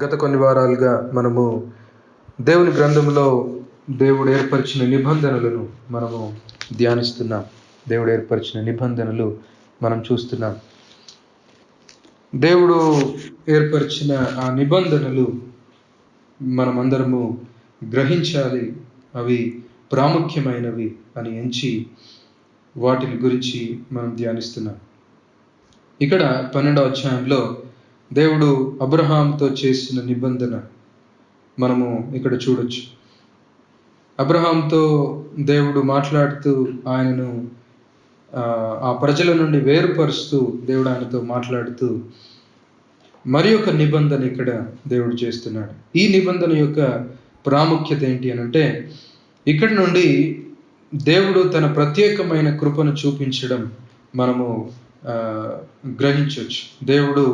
గత కొన్ని వారాలుగా మనము దేవుని గ్రంథంలో దేవుడు ఏర్పరిచిన నిబంధనలను మనము ధ్యానిస్తున్నాం. దేవుడు ఏర్పరిచిన నిబంధనలు మనం చూస్తున్నాం. దేవుడు ఏర్పరిచిన ఆ నిబంధనలు మనమందరము గ్రహించాలి, అవి ప్రాముఖ్యమైనవి అని ఎంచి వాటిని గురించి మనం ధ్యానిస్తున్నాం. ఇక్కడ 12వ అధ్యాయంలో దేవుడు అబ్రహాంతో చేసిన నిబంధన మనము ఇక్కడ చూడొచ్చు. అబ్రహాంతో దేవుడు మాట్లాడుతూ ఆయనను ఆ ప్రజల నుండి వేరుపరుస్తూ దేవుడు ఆయనతో మాట్లాడుతూ మరి ఒక నిబంధన ఇక్కడ దేవుడు చేస్తున్నాడు. ఈ నిబంధన యొక్క ప్రాముఖ్యత ఏంటి అనంటే, ఇక్కడ నుండి దేవుడు తన ప్రత్యేకమైన కృపను చూపించడం మనము గ్రహించవచ్చు. దేవుడు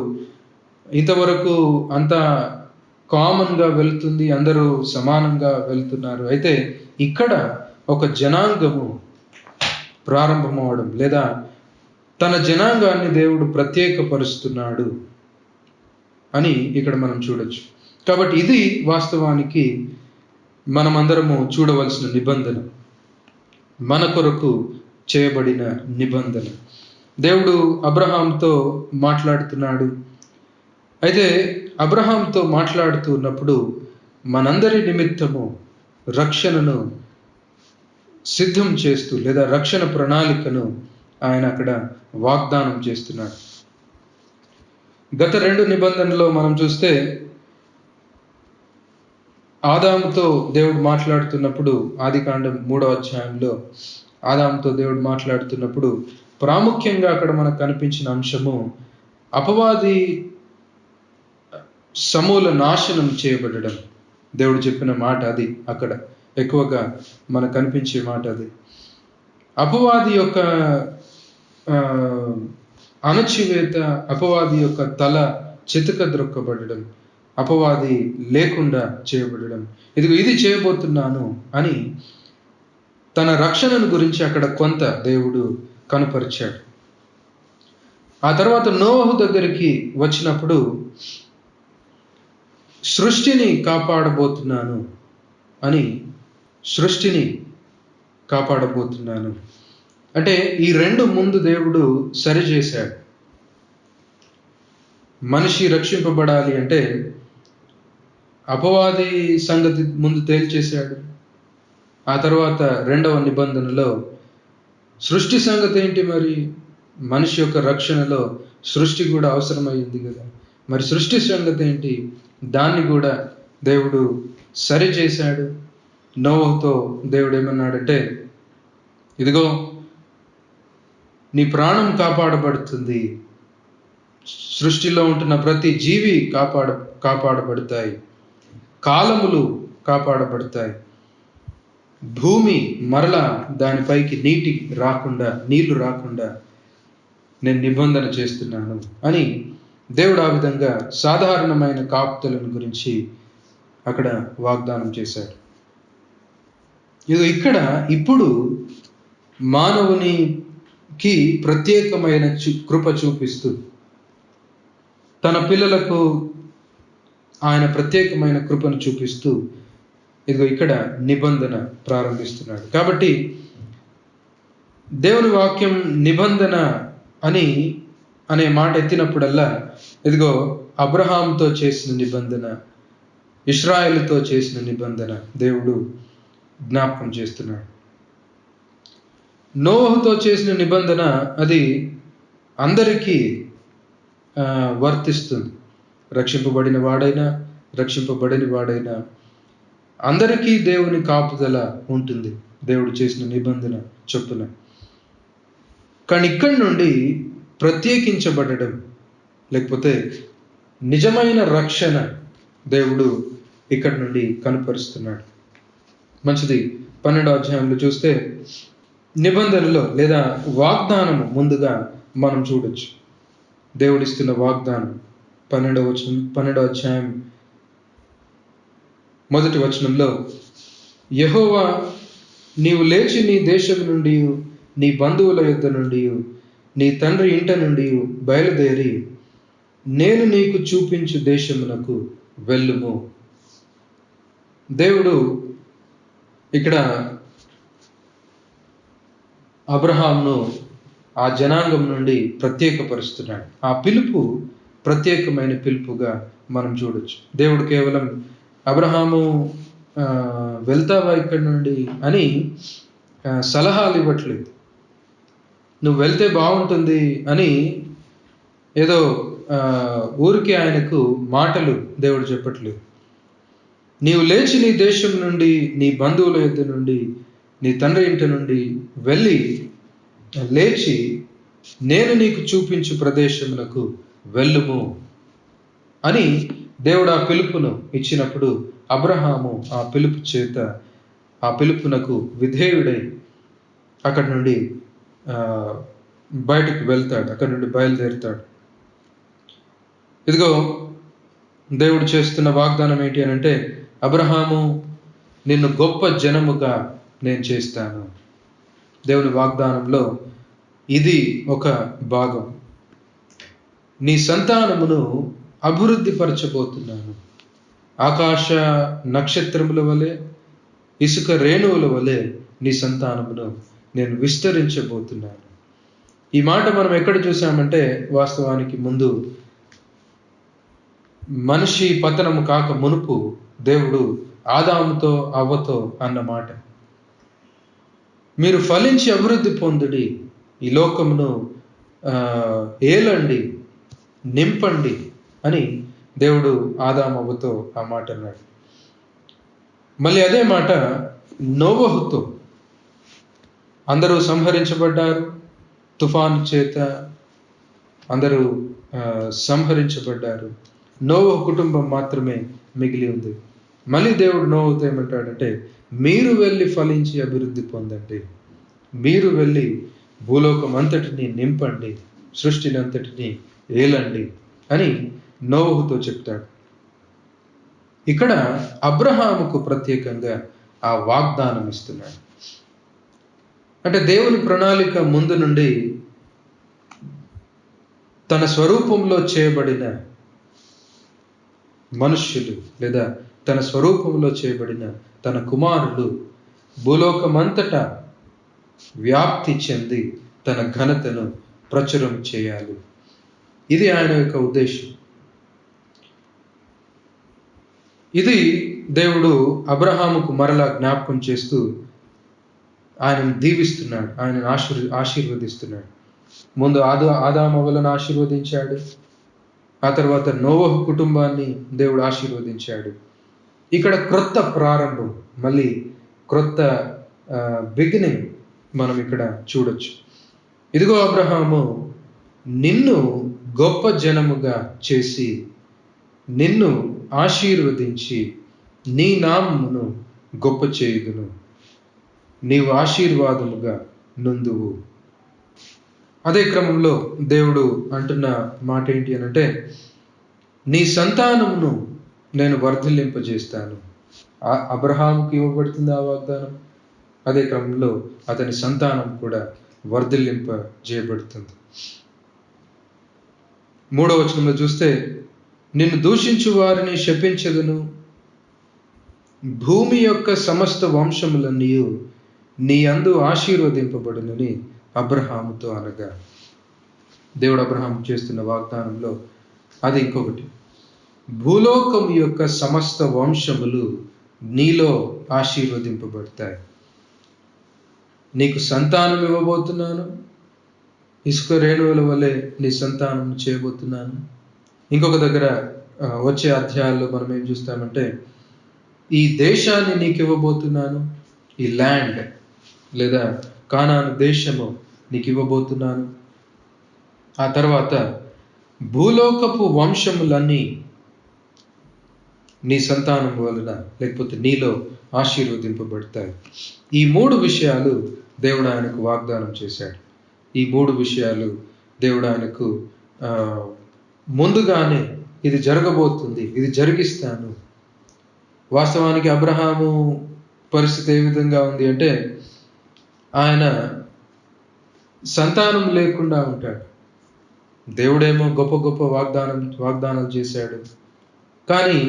ఇంతవరకు అంతా కామన్గా వెళ్తుంది, అందరూ సమానంగా వెళ్తున్నారు. అయితే ఇక్కడ ఒక జనాంగము ప్రారంభమవడం, లేదా తన జనాంగాన్ని దేవుడు ప్రత్యేకపరుస్తున్నాడు అని ఇక్కడ మనం చూడొచ్చు. కాబట్టి ఇది వాస్తవానికి మనమందరము చూడవలసిన నిబంధన, మన కొరకు చేయబడిన నిబంధన. దేవుడు అబ్రహాంతో మాట్లాడుతున్నాడు. అయితే అబ్రహాంతో మాట్లాడుతున్నప్పుడు మనందరి నిమిత్తము రక్షణను సిద్ధం చేస్తూ, లేదా రక్షణ ప్రణాళికను ఆయన అక్కడ వాగ్దానం చేస్తున్నాడు. గత 2 నిబంధనలో మనం చూస్తే ఆదాముతో దేవుడు మాట్లాడుతున్నప్పుడు, ఆదికాండం 3వ అధ్యాయంలో ఆదాముతో దేవుడు మాట్లాడుతున్నప్పుడు ప్రాముఖ్యంగా అక్కడ మనకు కనిపించిన అంశము అపవాది సమూల నాశనం చేయబడడం. దేవుడు చెప్పిన మాట అది, అక్కడ ఎక్కువగా మనకు కనిపించే మాట అది. అపవాది యొక్క అణచివేత, అపవాది యొక్క తల చితకద్రొక్కబడడం, అపవాది లేకుండా చేయబడడం. ఇది చేయబోతున్నాను అని తన రక్షణను గురించి అక్కడ కొంత దేవుడు కనుపరిచాడు. ఆ తర్వాత నోవహు దగ్గరికి వచ్చినప్పుడు సృష్టిని కాపాడబోతున్నాను అని, సృష్టిని కాపాడబోతున్నాను అంటే ఈ 2 ముందు దేవుడు సరిచేశాడు. మనిషి రక్షింపబడాలి అంటే అపవాది సంగతి ముందు తేల్చేశాడు. ఆ తర్వాత 2వ నిబంధనలో సృష్టి సంగతి ఏంటి, మరి మనిషి యొక్క రక్షణలో సృష్టి కూడా అవసరమైంది కదా, మరి సృష్టి సంగతి ఏంటి, దాన్ని కూడా దేవుడు సరిచేశాడు. నోవహుతో దేవుడు ఏమన్నాడంటే, ఇదిగో నీ ప్రాణం కాపాడబడుతుంది, సృష్టిలో ఉంటున్న ప్రతి జీవి కాపాడబడతాయి, కాలములు కాపాడబడతాయి, భూమి మరలా దానిపైకి నీళ్లు రాకుండా నేను నిబంధన చేస్తున్నాను అని దేవుడు ఆ విధంగా సాధారణమైన కాపుదలను గురించి అక్కడ వాగ్దానం చేశాడు. ఇక్కడ ఇప్పుడు మానవునికి ప్రత్యేకమైన కృప చూపిస్తూ, తన పిల్లలకు ఆయన ప్రత్యేకమైన కృపను చూపిస్తూ ఇక్కడ నిబంధన ప్రారంభిస్తున్నాడు. కాబట్టి దేవుని వాక్యం నిబంధన అనే మాట ఎత్తినప్పుడల్లా ఇదిగో అబ్రహాంతో చేసిన నిబంధన, ఇశ్రాయేలుతో చేసిన నిబంధన దేవుడు జ్ఞాపకం చేస్తున్నాడు. నోవహుతో చేసిన నిబంధన అది అందరికీ వర్తిస్తుంది. రక్షింపబడిన వాడైనా రక్షింపబడని వాడైనా అందరికీ దేవుని కాపుదల ఉంటుంది, దేవుడు చేసిన నిబంధన చొప్పున. కానీ ఇక్కడి నుండి ప్రత్యేకించబడడం, లేకపోతే నిజమైన రక్షణ దేవుడు ఇక్కడి నుండి కనుపరుస్తున్నాడు. మంచిది. 12వ అధ్యాయంలో చూస్తే నిబంధనలో లేదా వాగ్దానము ముందుగా మనం చూడొచ్చు. దేవుడిస్తున్న వాగ్దానం 12వ అధ్యాయం 1వ వచనంలో, యెహోవా నీవు లేచి నీ దేశం నుండి, నీ బంధువుల యొద్ద నుండి, నీ తండ్రి ఇంట నుండి బయలుదేరి నేను నీకు చూపించు దేశమునకు వెళ్ళుము. దేవుడు ఇక్కడ అబ్రహాంను ఆ జనాంగం నుండి ప్రత్యేకపరుస్తున్నాడు. ఆ పిలుపు ప్రత్యేకమైన పిలుపుగా మనం చూడొచ్చు. దేవుడు కేవలం అబ్రహాము వెళ్తావా ఇక్కడి నుండి అని సలహాలు ఇవ్వట్లేదు. నువ్వు వెళ్తే బాగుంటుంది అని ఏదో ఊరికే ఆయనకు మాటలు దేవుడు చెప్పట్లేదు. నీవు లేచి నీ దేశం నుండి, నీ బంధువుల యొద్ద నుండి, నీ తండ్రి ఇంటి నుండి వెళ్ళి లేచి నేను నీకు చూపించు ప్రదేశమునకు వెళ్ళుము అని దేవుడు ఆ పిలుపును ఇచ్చినప్పుడు అబ్రహాము ఆ పిలుపు చేత, ఆ పిలుపునకు విధేయుడై అక్కడి నుండి బయటకు వెళ్తాడు, అక్కడి నుండి బయలుదేరుతాడు. ఇదిగో దేవుడు చేస్తున్న వాగ్దానం ఏంటి అని అంటే, అబ్రహాము నిన్ను గొప్ప జనముగా నేను చేస్తాను. దేవుని వాగ్దానంలో ఇది ఒక భాగం. నీ సంతానమును అభివృద్ధి పరచబోతున్నాను. ఆకాశ నక్షత్రముల వలె, ఇసుక రేణువుల వలె నీ సంతానమును నేను విస్తరించబోతున్నాను. ఈ మాట మనం ఎక్కడ చూసామంటే, వాస్తవానికి ముందు మనిషి పతనము కాక మునుపు దేవుడు ఆదాముతో అవ్వతో అన్న మాట, మీరు ఫలించి అభివృద్ధి పొందుడి, ఈ లోకమును ఏలండి, నింపండి అని దేవుడు ఆదాము అవ్వతో ఆ మాట అన్నాడు. మళ్ళీ అదే మాట నోవహుతో. అందరూ సంహరించబడ్డారు, తుఫాను చేత అందరూ సంహరించబడ్డారు. నోవహు కుటుంబం మాత్రమే మిగిలి ఉంది. మళ్ళీ దేవుడు నోవహుతో ఏమంటాడంటే, మీరు వెళ్ళి ఫలించి అభివృద్ధి పొందండి, మీరు వెళ్ళి భూలోకం అంతటిని నింపండి, సృష్టిని అంతటిని ఏలండి అని నోవహుతో చెప్తాడు. ఇక్కడ అబ్రహాముకు ప్రత్యేకంగా ఆ వాగ్దానం ఇస్తున్నాడు. అంటే దేవుని ప్రణాళిక ముందు నుండి తన స్వరూపంలో చేయబడిన మనుష్యులు లేదా తన స్వరూపంలో చేయబడిన తన కుమారులు భూలోకమంతటా వ్యాప్తి చెంది తన ఘనతను ప్రచురం చేయాలి. ఇది ఆయన యొక్క ఉద్దేశం. ఇది దేవుడు అబ్రహాముకు మరలా జ్ఞాపకం చేస్తూ ఆయనను దీవిస్తున్నాడు, ఆయనను ఆశీర్వదిస్తున్నాడు. ముందు ఆదాము అవ్వలను ఆశీర్వదించాడు, ఆ తర్వాత నోవహు కుటుంబాన్ని దేవుడు ఆశీర్వదించాడు. ఇక్కడ క్రొత్త ప్రారంభం, మళ్ళీ క్రొత్త బిగినింగ్ మనం ఇక్కడ చూడొచ్చు. ఇదిగో అబ్రహాము, నిన్ను గొప్ప జనముగా చేసి నిన్ను ఆశీర్వదించి నీ నామమును గొప్ప చేయుదును, నీవు ఆశీర్వాదముగా నుందువు. అదే క్రమంలో దేవుడు అంటున్న మాట ఏంటి అని అంటే, నీ సంతానమును నేను వర్ధిల్లింపజేస్తాను. అబ్రహాముకి ఇవ్వబడుతుంది ఆ వాగ్దానం. అదే క్రమంలో అతని సంతానం కూడా వర్ధిల్లింపజేయబడుతుంది. 3వ వచనంలో చూస్తే, నిన్ను దూషించు వారిని శపించెదను, భూమి యొక్క సమస్త వంశములన్నీ నీ యందు ఆశీర్వదింపబడునని అబ్రహాముతో అనగా, దేవుడు అబ్రహాము చేస్తున్న వాగ్దానంలో అది ఇంకొకటి. భూలోకం యొక్క సమస్త వంశములు నీలో ఆశీర్వదింపబడతాయి. నీకు సంతానం ఇవ్వబోతున్నాను, ఇసుక రేణువుల వలె నీ సంతానం చేయబోతున్నాను. ఇంకొక దగ్గర వచ్చే అధ్యాయాల్లో మనం ఏం చూస్తామంటే, ఈ దేశాన్ని నీకు ఇవ్వబోతున్నాను, ఈ ల్యాండ్ లేదా కానాను దేశము నీకు ఇవ్వబోతున్నాను. ఆ తర్వాత భూలోకపు వంశములన్నీ నీ సంతానం వలన లేకపోతే నీలో ఆశీర్వదింపబడతాయి. ఈ 3 విషయాలు దేవుడు ఆయనకు వాగ్దానం చేశాడు. ఈ 3 విషయాలు దేవుడు ఆయనకు ముందుగానే ఇది జరగబోతుంది, ఇది జరిగిస్తాను. వాస్తవానికి అబ్రహాము పరిస్థితి ఏ విధంగా ఉంది అంటే, ఆయన సంతానం లేకుండా ఉంటాడు. దేవుడేమో గొప్ప గొప్ప వాగ్దానాలు చేశాడు. కానీ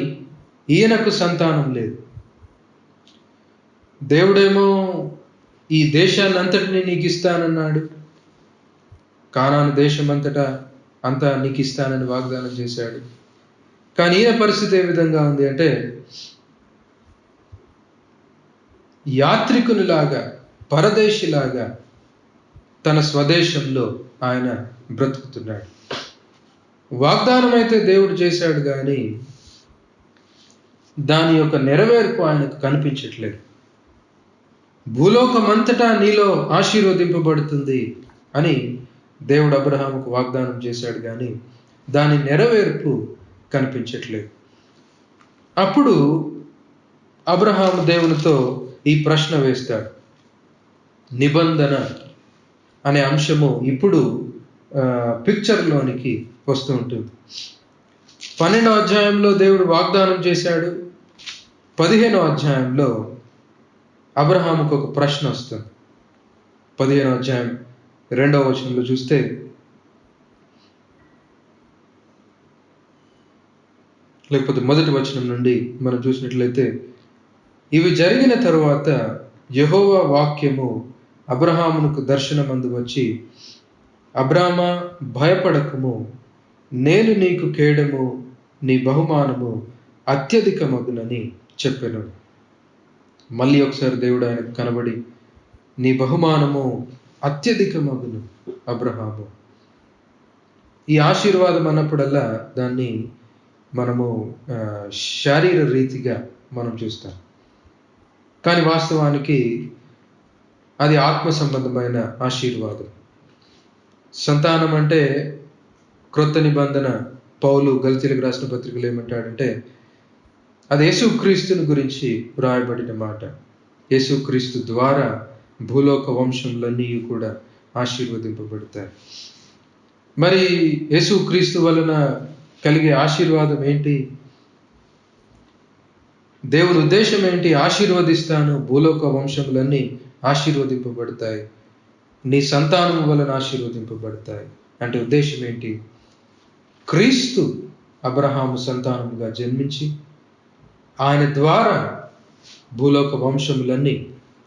ఈయనకు సంతానం లేదు. దేవుడేమో ఈ దేశాన్ని అంతటిని నీకు ఇస్తానన్నాడు, కానాను దేశం అంతా నీకు ఇస్తానని వాగ్దానం చేశాడు. కానీ ఈయన పరిస్థితి ఏ విధంగా ఉంది అంటే, యాత్రికునిలాగా, పరదేశిలాగా తన స్వదేశంలో ఆయన బ్రతుకుతున్నాడు. వాగ్దానం అయితే దేవుడు చేశాడు, కానీ దాని యొక్క నెరవేర్పు ఆయనకు కనిపించట్లేదు. భూలోకమంతటా నీలో ఆశీర్వదింపబడుతుంది అని దేవుడు అబ్రహాముకు వాగ్దానం చేశాడు, కానీ దాని నెరవేర్పు కనిపించట్లేదు. అప్పుడు అబ్రహాము దేవునితో ఈ ప్రశ్న వేస్తాడు. నిబంధన అనే అంశము ఇప్పుడు పిక్చర్లోనికి వస్తూ ఉంటుంది. 12వ అధ్యాయంలో దేవుడు వాగ్దానం చేశాడు. 15వ అధ్యాయంలో అబ్రహాముకు ఒక ప్రశ్న వస్తుంది. 15వ అధ్యాయం 2వ వచనంలో చూస్తే, లేకపోతే 1వ వచనం నుండి మనం చూసినట్లయితే, ఇవి జరిగిన తరువాత యెహోవా వాక్యము అబ్రహామునకు దర్శనమందు వచ్చి, అబ్రామా, భయపడకుము, నేను నీకు కేడము, నీ బహుమానము అత్యధికమగునని చెప్పెను. మళ్ళీ ఒకసారి దేవుడు ఆయనకు కనబడి, నీ బహుమానము అత్యధికమగును అబ్రహాము. ఈ ఆశీర్వాదం అన్నప్పుడల్లా దాన్ని మనము శారీర రీతిగా మనం చూస్తాం, కానీ వాస్తవానికి అది ఆత్మ సంబంధమైన ఆశీర్వాదం. సంతానం అంటే క్రొత్త నిబంధన పౌలు గలతీయులకు రాసిన పత్రికలు ఏమంటాడంటే, అది యేసుక్రీస్తుని గురించి వ్రాయబడిన మాట. యేసుక్రీస్తు ద్వారా భూలోక వంశములన్నీ కూడా ఆశీర్వదింపబడతాయి. మరి యేసుక్రీస్తు వలన కలిగే ఆశీర్వాదం ఏంటి? దేవుని ఉద్దేశం ఏంటి? ఆశీర్వదిస్తాను, భూలోక వంశములన్నీ ఆశీర్వదింపబడతాయి, నీ సంతానం వలన ఆశీర్వదింపబడతాయి అంటే ఉద్దేశం ఏంటి? క్రీస్తు అబ్రహాము సంతానముగా జన్మించి ఆయన ద్వారా భూలోక వంశములన్నీ,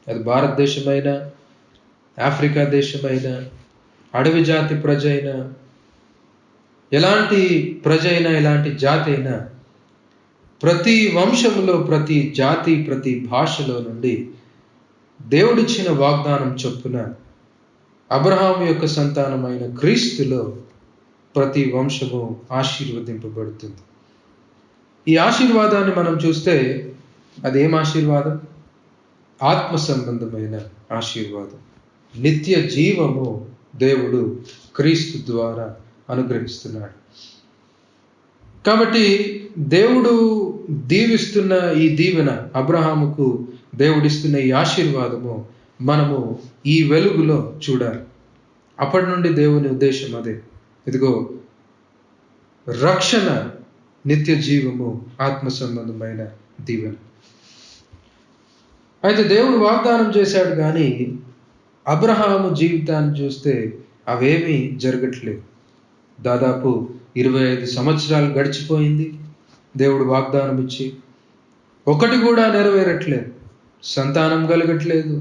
అది భారతదేశమైనా, ఆఫ్రికా దేశమైనా, అడవి జాతి ప్రజ అయినా, ఎలాంటి ప్రజ అయినా, ఎలాంటి జాతి అయినా, ప్రతి వంశములో, ప్రతి జాతి, ప్రతి భాషలో నుండి దేవుడిచ్చిన వాగ్దానం చొప్పున అబ్రహాము యొక్క సంతానమైన క్రీస్తులో ప్రతి వంశము ఆశీర్వదింపబడుతుంది. ఈ ఆశీర్వాదాన్ని మనం చూస్తే అదేం ఆశీర్వాదం? ఆత్మ సంబంధమైన ఆశీర్వాదం. నిత్య జీవము దేవుడు క్రీస్తు ద్వారా అనుగ్రహిస్తున్నాడు. కాబట్టి దేవుడు దీవిస్తున్న ఈ దీవెన, అబ్రహాముకు దేవుడిస్తున్న ఈ ఆశీర్వాదము మనము ఈ వెలుగులో చూడాలి. అప్పటి నుండి దేవుని ఉద్దేశం అదే. ఇదిగో రక్షణ, నిత్య జీవము, ఆత్మ సంబంధమైన దీవెన. అయితే దేవుడు వాగ్దానం చేశాడు, కానీ అబ్రహాము జీవితాన్ని చూస్తే అవేమీ జరగట్లేదు. దాదాపు 25 సంవత్సరాలు గడిచిపోయింది. దేవుడు వాగ్దానం ఇచ్చి ఒకటి కూడా నెరవేరట్లేదు. సంతానం కలగట్లేదు,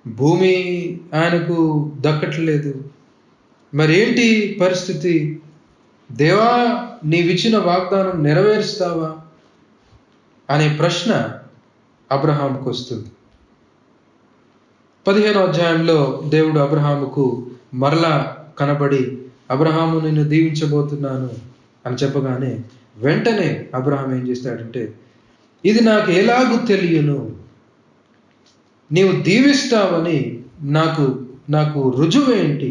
భూమి ఆయనకు దక్కట్లేదు. మరేంటి పరిస్థితి? దేవా, నీవిచ్చిన వాగ్దానం నెరవేరుస్తావా అనే ప్రశ్న అబ్రహాముకు వస్తుంది. 15వ అధ్యాయంలో దేవుడు అబ్రహాముకు మరలా కనబడి, అబ్రహాము, నిన్ను దీవించబోతున్నాను అని చెప్పగానే వెంటనే అబ్రహాం ఏం చేస్తాడంటే, ఇది నాకు ఎలాగూ తెలియను, నీవు దీవిస్తావని నాకు రుజువేంటి,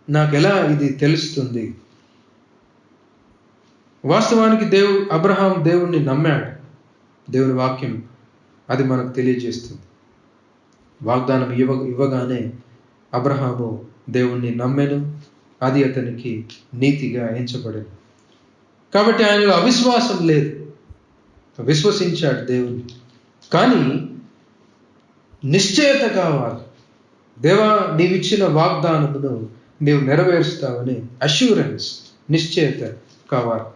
నాకెలా ఇది తెలుస్తుంది? వాస్తవానికి అబ్రహాం దేవుణ్ణి నమ్మాడు. దేవుని వాక్యం అది మనకు తెలియజేస్తుంది. వాగ్దానం ఇవ్వగానే అబ్రహాము దేవుణ్ణి నమ్మెను, అది అతనికి నీతిగా ఎంచబడెను. కాబట్టి ఆయనలో అవిశ్వాసం లేదు, విశ్వసించాడు దేవుని. కానీ నిశ్చయత కావాలి. దేవా, నీవిచ్చిన వాగ్దానమును నీవు నెరవేరుస్తావని అష్యూరెన్స్, నిశ్చయత కావాలి.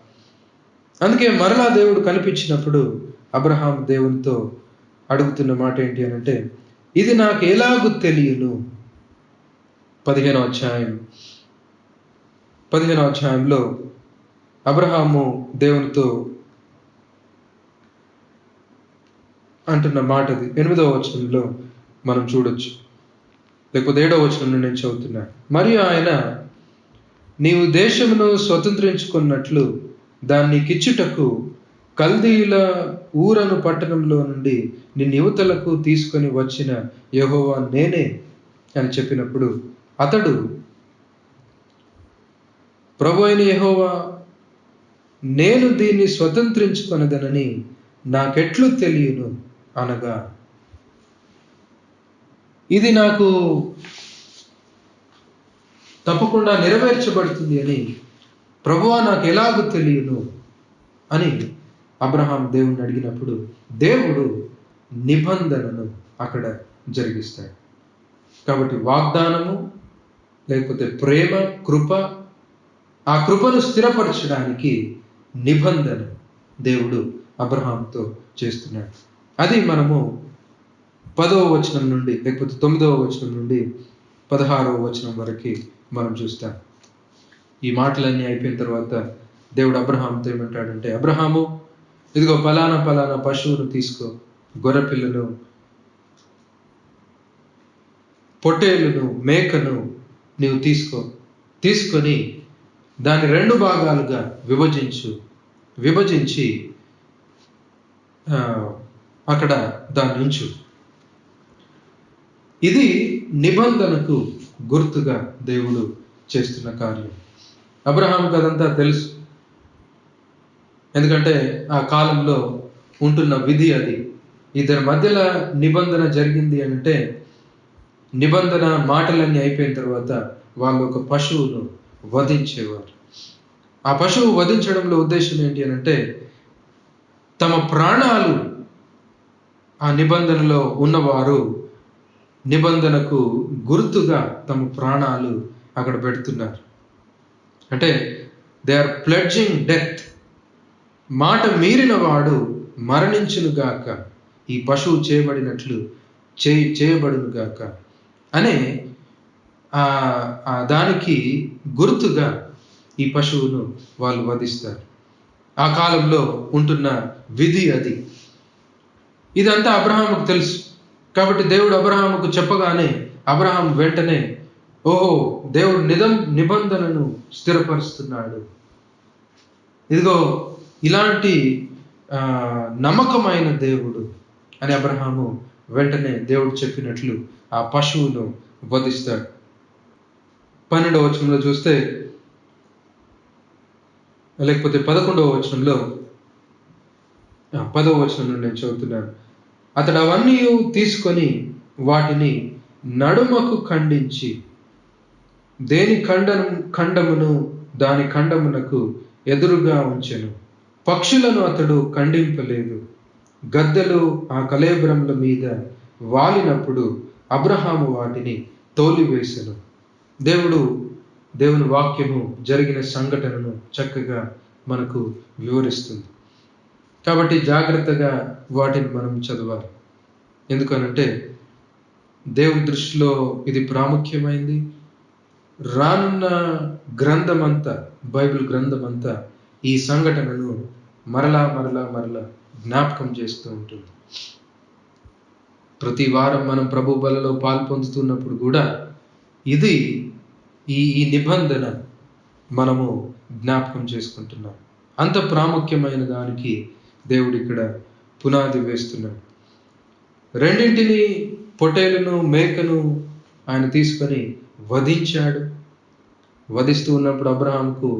అందుకే మరలా దేవుడు కనిపించినప్పుడు అబ్రహాం దేవునితో అడుగుతున్న మాట ఏంటి అని అంటే, ఇది నాకు ఎలాగూ తెలియను. 15వ అధ్యాయంలో అబ్రహాము దేవునితో అంటున్న మాటది 8వ వచనంలో మనం చూడొచ్చు. లేకపోతే 7వ వచనం నుండి నేను చదువుతున్నా. మరియు ఆయన, నీవు దేశమును స్వతంత్రించుకున్నట్లు దాన్ని నీకిచ్చుటకు కల్దీయుల ఊరను పట్టణంలో నుండి నిన్ను యువతలకు తీసుకొని వచ్చిన యెహోవా నేనే అని చెప్పినప్పుడు అతడు, ప్రభు అయిన యెహోవా, నేను దీన్ని స్వతంత్రించుకొనదనని నాకెట్లు తెలియను అనగా, ఇది నాకు తప్పకుండా నెరవేర్చబడుతుంది అని ప్రభువా నాకు ఎలాగూ తెలియను అని అబ్రహాం దేవుణ్ణి అడిగినప్పుడు దేవుడు నిబంధనను అక్కడ జరిగిస్తాడు. కాబట్టి వాగ్దానము లేకపోతే ప్రేమ, కృప, ఆ కృపను స్థిరపరచడానికి నిబంధన దేవుడు అబ్రహాంతో చేస్తున్నాడు. అది మనము 10వ వచనం నుండి లేకపోతే 9వ వచనం నుండి 16వ వచనం వరకు మనం చూస్తాం. ఈ మాటలన్నీ అయిపోయిన తర్వాత దేవుడు అబ్రహాంతో ఏమంటాడంటే, అబ్రహాము, ఇదిగో పలానా పశువును తీసుకో, గొర్రెపిల్లను, పొట్టేలును, మేకను నీవు తీసుకొని దాన్ని 2 భాగాలుగా విభజించి అక్కడ దాన్ని ఉంచు. ఇది నిబంధనకు గుర్తుగా దేవుడు చేస్తున్న కార్యం. అబ్రహాముకు అదంతా తెలుసు. ఎందుకంటే ఆ కాలంలో ఉంటున్న విధి అది. ఇద్దరి మధ్యలో నిబంధన జరిగింది అంటే, నిబంధన మాటలన్నీ అయిపోయిన తర్వాత వాళ్ళు ఒక పశువును వధించేవారు. ఆ పశువు వధించడంలో ఉద్దేశం ఏంటి అని అంటే, తమ ప్రాణాలు, ఆ నిబంధనలో ఉన్నవారు నిబంధనకు గుర్తుగా తమ ప్రాణాలు అక్కడ పెడుతున్నారు. అంటే దే ఆర్ ప్లెడ్జింగ్ డెత్. మాట మీరిన వాడు మరణించునుగాక, ఈ పశువు చేయబడినట్లు చేయబడునుగాక అనే దానికి గుర్తుగా ఈ పశువును వాళ్ళు వధిస్తారు. ఆ కాలంలో ఉంటున్న విధి అది. ఇదంతా అబ్రహాముకు తెలుసు. కాబట్టి దేవుడు అబ్రహాముకు చెప్పగానే అబ్రహాం వెంటనే, ఓహో, దేవుడు నిబంధనను స్థిరపరుస్తున్నాడు, ఇదిగో ఇలాంటి నమ్మకమైన దేవుడు అని అబ్రహాము వెంటనే దేవుడు చెప్పినట్లు ఆ పశువును వధిస్తాడు. 12వ వచనంలో చూస్తే, లేకపోతే 11వ వచనంలో, 10వ వచనం నుండి నేను చదువుతున్నాను. అతడు అవన్నీ తీసుకొని వాటిని నడుమకు ఖండించి దేని ఖండమును దాని ఖండమునకు ఎదురుగా ఉంచెను. పక్షులను అతడు ఖండింపలేదు. గద్దెలు ఆ కళేబరముల మీద వాలినప్పుడు అబ్రహాము వాటిని తోలివేసెను. దేవుని వాక్యము జరిగిన సంఘటనను చక్కగా మనకు వివరిస్తుంది. కాబట్టి జాగ్రత్తగా వాటిని మనం చదవాలి. ఎందుకనంటే దేవుని దృష్టిలో ఇది ప్రాముఖ్యమైంది. రానున్న గ్రంథమంతా, బైబిల్ గ్రంథమంతా ఈ సంఘటనను మరలా జ్ఞాపకం చేస్తూ ఉంటుంది. ప్రతి వారం మనం ప్రభు బలలో పాల్పొందుతున్నప్పుడు కూడా ఇది ఈ నిబంధన మనము జ్ఞాపకం చేసుకుంటున్నాం. అంత ప్రాముఖ్యమైన దానికి దేవుడు ఇక్కడ పునాది వేస్తున్నాడు. రెండింటిని, పొట్టేలును మేకను ఆయన తీసుకొని వధించాడు. వధిస్తూ ఉన్నప్పుడు అబ్రహాంకు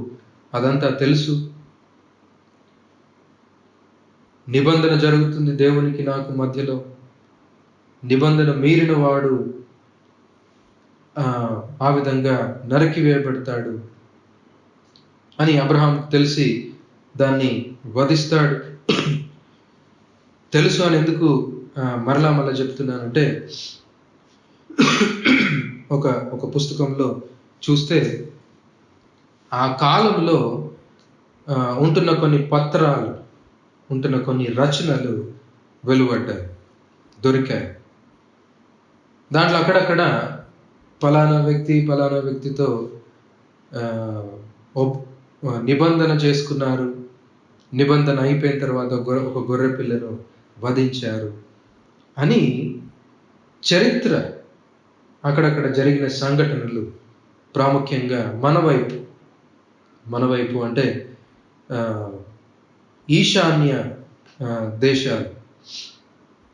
అదంతా తెలుసు. నిబంధన జరుగుతుంది దేవునికి నాకు మధ్యలో. నిబంధన మీరిన వాడు ఆ విధంగా నరికివేయబడతాడు అని అబ్రహాంకు తెలిసి దాన్ని వధిస్తాడు. తెలుసు అని ఎందుకు మరలా చెప్తున్నానంటే, ఒక పుస్తకంలో చూస్తే ఆ కాలంలో ఉంటున్న కొన్ని పత్రాలు, ఉంటున్న కొన్ని రచనలు వెలువడ్డాయి, దొరికాయి. దాంట్లో అక్కడక్కడ ఫలానా వ్యక్తితో నిబంధన చేసుకున్నారు, నిబంధన అయిపోయిన తర్వాత ఒక గొర్రె పిల్లను వధించారు అని చరిత్ర, అక్కడక్కడ జరిగిన సంఘటనలు, ప్రాముఖ్యంగా మన వైపు అంటే ఈశాన్య దేశాలు,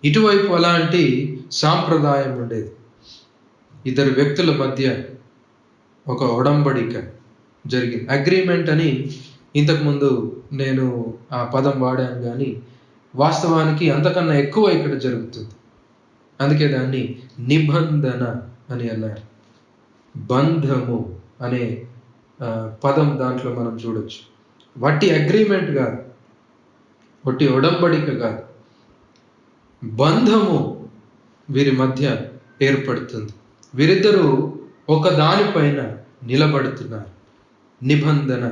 ఇటువైపు అలాంటి సాంప్రదాయం ఉండేది. ఇద్దరు వ్యక్తుల మధ్య ఒక ఒడంబడిక జరిగింది. అగ్రిమెంట్ అని ఇంతకుముందు నేను ఆ పదం వాడాను, కానీ వాస్తవానికి అంతకన్నా ఎక్కువ ఇక్కడ జరుగుతుంది. అందుకే దాన్ని నిబంధన అని అన్నారు. బంధము అనే పదం దాంట్లో మనం చూడొచ్చు. వట్టి అగ్రిమెంట్ కాదు, వట్టి ఒడంబడిక కాదు, బంధము వీరి మధ్య ఏర్పడుతుంది. వీరిద్దరూ ఒక దానిపైన నిలబడుతున్నారు, నిబంధన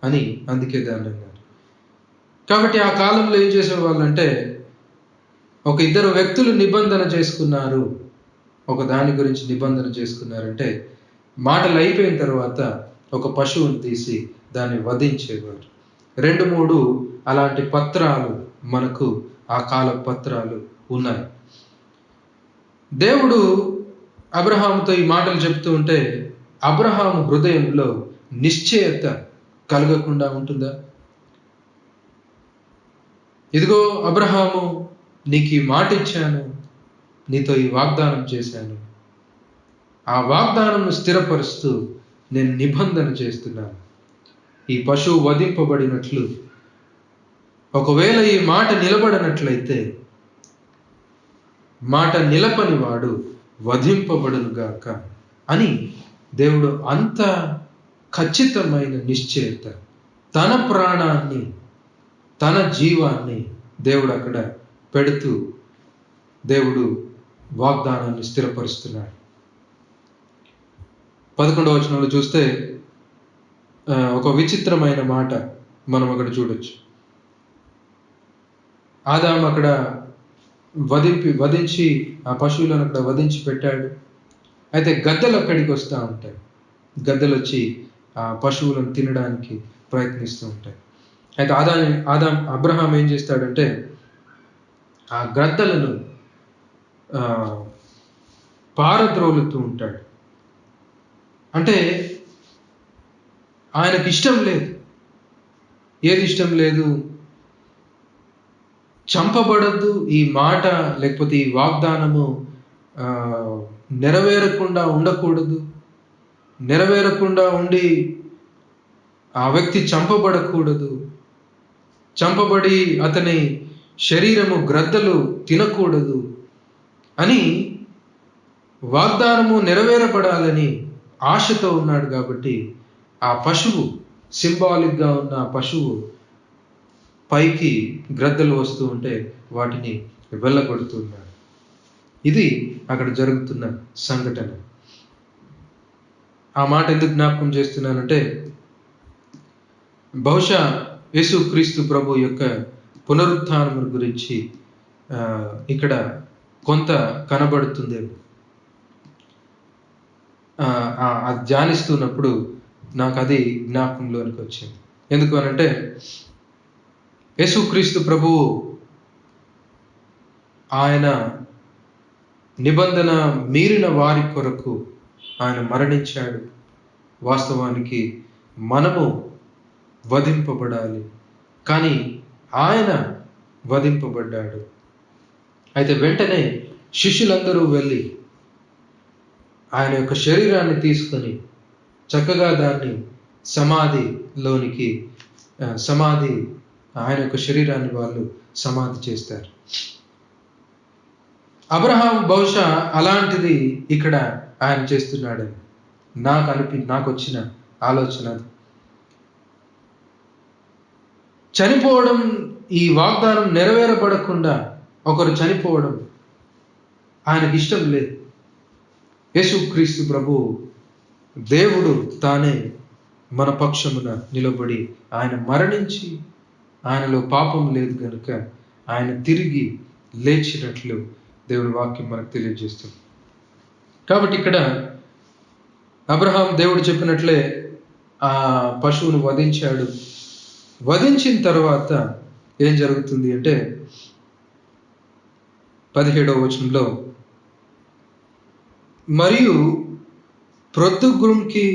అని అందుకే దాన్ని అన్నారు. కాబట్టి ఆ కాలంలో ఏం చేసేవాళ్ళంటే, ఒక ఇద్దరు వ్యక్తులు నిబంధన చేసుకున్నారు, ఒక దాని గురించి నిబంధన చేసుకున్నారంటే, మాటలు అయిపోయిన తర్వాత ఒక పశువుని తీసి దాన్ని వధించేవారు. 2-3 అలాంటి పత్రాలు మనకు ఆ కాల పత్రాలు ఉన్నాయి. దేవుడు అబ్రహాముతో ఈ మాటలు చెప్తూ ఉంటే అబ్రహాము హృదయంలో నిశ్చయత కలగకుండా ఉంటుందా? ఇదిగో అబ్రహాము, నీకు ఈ మాట ఇచ్చాను, నీతో ఈ వాగ్దానం చేశాను, ఆ వాగ్దానం స్థిరపరుస్తూ నేను నిబంధన చేస్తున్నాను. ఈ పశువు వధింపబడినట్లు ఒకవేళ ఈ మాట నిలబడనట్లయితే, మాట నిలపని వాడు వధింపబడునుగాక అని దేవుడు అంత ఖచ్చితమైన నిశ్చయత, తన ప్రాణాన్ని, తన జీవాన్ని దేవుడు అక్కడ పెడుతూ దేవుడు వాగ్దానాన్ని స్థిరపరుస్తున్నాడు. 11వ వచనంలో చూస్తే ఒక విచిత్రమైన మాట మనం అక్కడ చూడొచ్చు. ఆదాము అక్కడ వధించి ఆ పశువులను అక్కడ వధించి పెట్టాడు. అయితే గద్దలు అక్కడికి వస్తూ ఉంటాయి. గద్దలు వచ్చి ఆ పశువులను తినడానికి ప్రయత్నిస్తూ ఉంటాయి. అయితే అబ్రహాం ఏం చేస్తాడంటే, ఆ గద్దలను పారద్రోలుతూ ఉంటాడు. అంటే ఆయనకి ఇష్టం లేదు. ఏది ఇష్టం లేదు? చంపబడద్దు, ఈ మాట లేకపోతే ఈ వాగ్దానము నెరవేరకుండా ఉండకూడదు, నెరవేరకుండా ఉండి ఆ వ్యక్తి చంపబడకూడదు, చంపబడి అతని శరీరము గ్రద్దలు తినకూడదు అని వాగ్దానము నెరవేరబడాలని ఆశతో ఉన్నాడు. కాబట్టి ఆ పశువు, సింబాలిక్గా ఉన్న ఆ పశువు పైకి గ్రద్దలు వస్తూ ఉంటే వాటిని వెళ్ళగొడుతున్నాడు. ఇది అక్కడ జరుగుతున్న సంఘటన. ఆ మాట ఎందుకు జ్ఞాపకం చేస్తున్నానంటే, బహుశా యేసుక్రీస్తు ప్రభు యొక్క పునరుత్థానం గురించి ఇక్కడ కొంత కనబడుతుందేమో. ధ్యానిస్తున్నప్పుడు నాకు అది జ్ఞాపకంలోనికి వచ్చింది. ఎందుకు అనంటే, యేసుక్రీస్తు ప్రభువు ఆయన నిబంధన మీరిన వారి కొరకు ఆయన మరణించాడు. వాస్తవానికి మనము వధింపబడాలి, కానీ ఆయన వధింపబడ్డాడు. అయితే వెంటనే శిష్యులందరూ వెళ్ళి ఆయన యొక్క శరీరాన్ని తీసుకొని చక్కగా దాన్ని ఆయన యొక్క శరీరాన్ని వాళ్ళు సమాధి చేస్తారు. అబ్రహాం బహుశా అలాంటిది ఇక్కడ ఆయన చేస్తున్నాడని నాకు వచ్చిన ఆలోచన. చనిపోవడం, ఈ వాగ్దానం నెరవేరబడకుండా ఒకరు చనిపోవడం ఆయనకి ఇష్టం లేదు. యేసుక్రీస్తు ప్రభు దేవుడు తానే మన పక్షమున నిలబడి ఆయన మరణించి ఆయనలో పాపం లేదు కనుక ఆయన తిరిగి లేచినట్లు దేవుని వాక్యం మనకు తెలియజేస్తుంది. కాబట్టి ఇక్కడ అబ్రహాం దేవుడు చెప్పినట్లే ఆ పశువును వధించాడు. వధించిన తర్వాత ఏం జరుగుతుంది అంటే 17వ వచనంలో, మరియు ప్రొద్దుగుంకి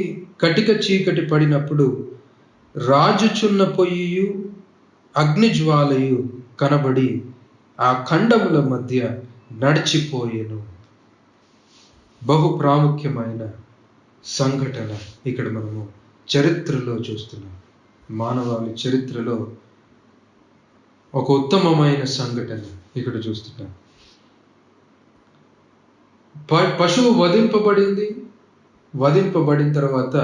కటిక చీకటి పడినప్పుడు రాజుచున్న పొయ్యియు అగ్నిజ్వాలయు కనబడి ఆ ఖండముల మధ్య నడిచిపోయేను. బహు ప్రాముఖ్యమైన సంఘటన ఇక్కడ మనము చరిత్రలో చూస్తున్నాం. మానవాళి చరిత్రలో ఒక ఉత్తమమైన సంఘటన ఇక్కడ చూస్తున్నాం. పశువు వధింపబడింది. వధింపబడిన తర్వాత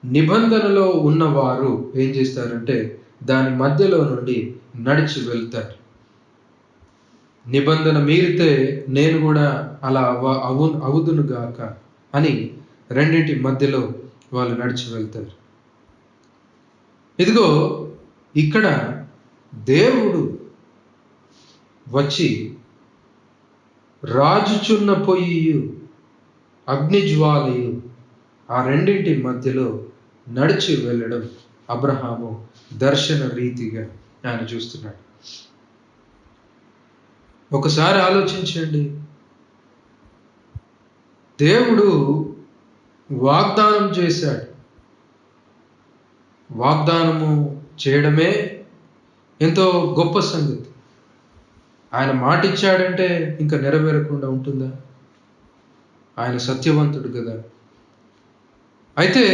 నిబంధనలో ఉన్నవారు ఏం చేస్తారంటే దాని మధ్యలో నుండి నడిచి వెళ్తారు. నిబంధన మీరితే నేను కూడా అలా అవుదును గాక అని రెండింటి మధ్యలో వాళ్ళు నడిచి వెళ్తారు. ఇదిగో ఇక్కడ దేవుడు వచ్చి రాజుచున్న పొయ్యియు అగ్నిజ్వాలయు ఆ రెండింటి మధ్యలో నడిచి వెళ్ళడం అబ్రహాము దర్శన రీతిగా ఆయన చూస్తున్నాడు. ఒకసారి ఆలోచించండి. దేవుడు వాగ్దానం చేశాడు. వాగ్దానము చేయడమే ఎంతో గొప్ప సంగతి. ఆయన మాట ఇచ్చాడంటే ఇంకా నెరవేరకుండా ఉంటుందా? ఆయన సత్యవంతుడు కదా. అయితే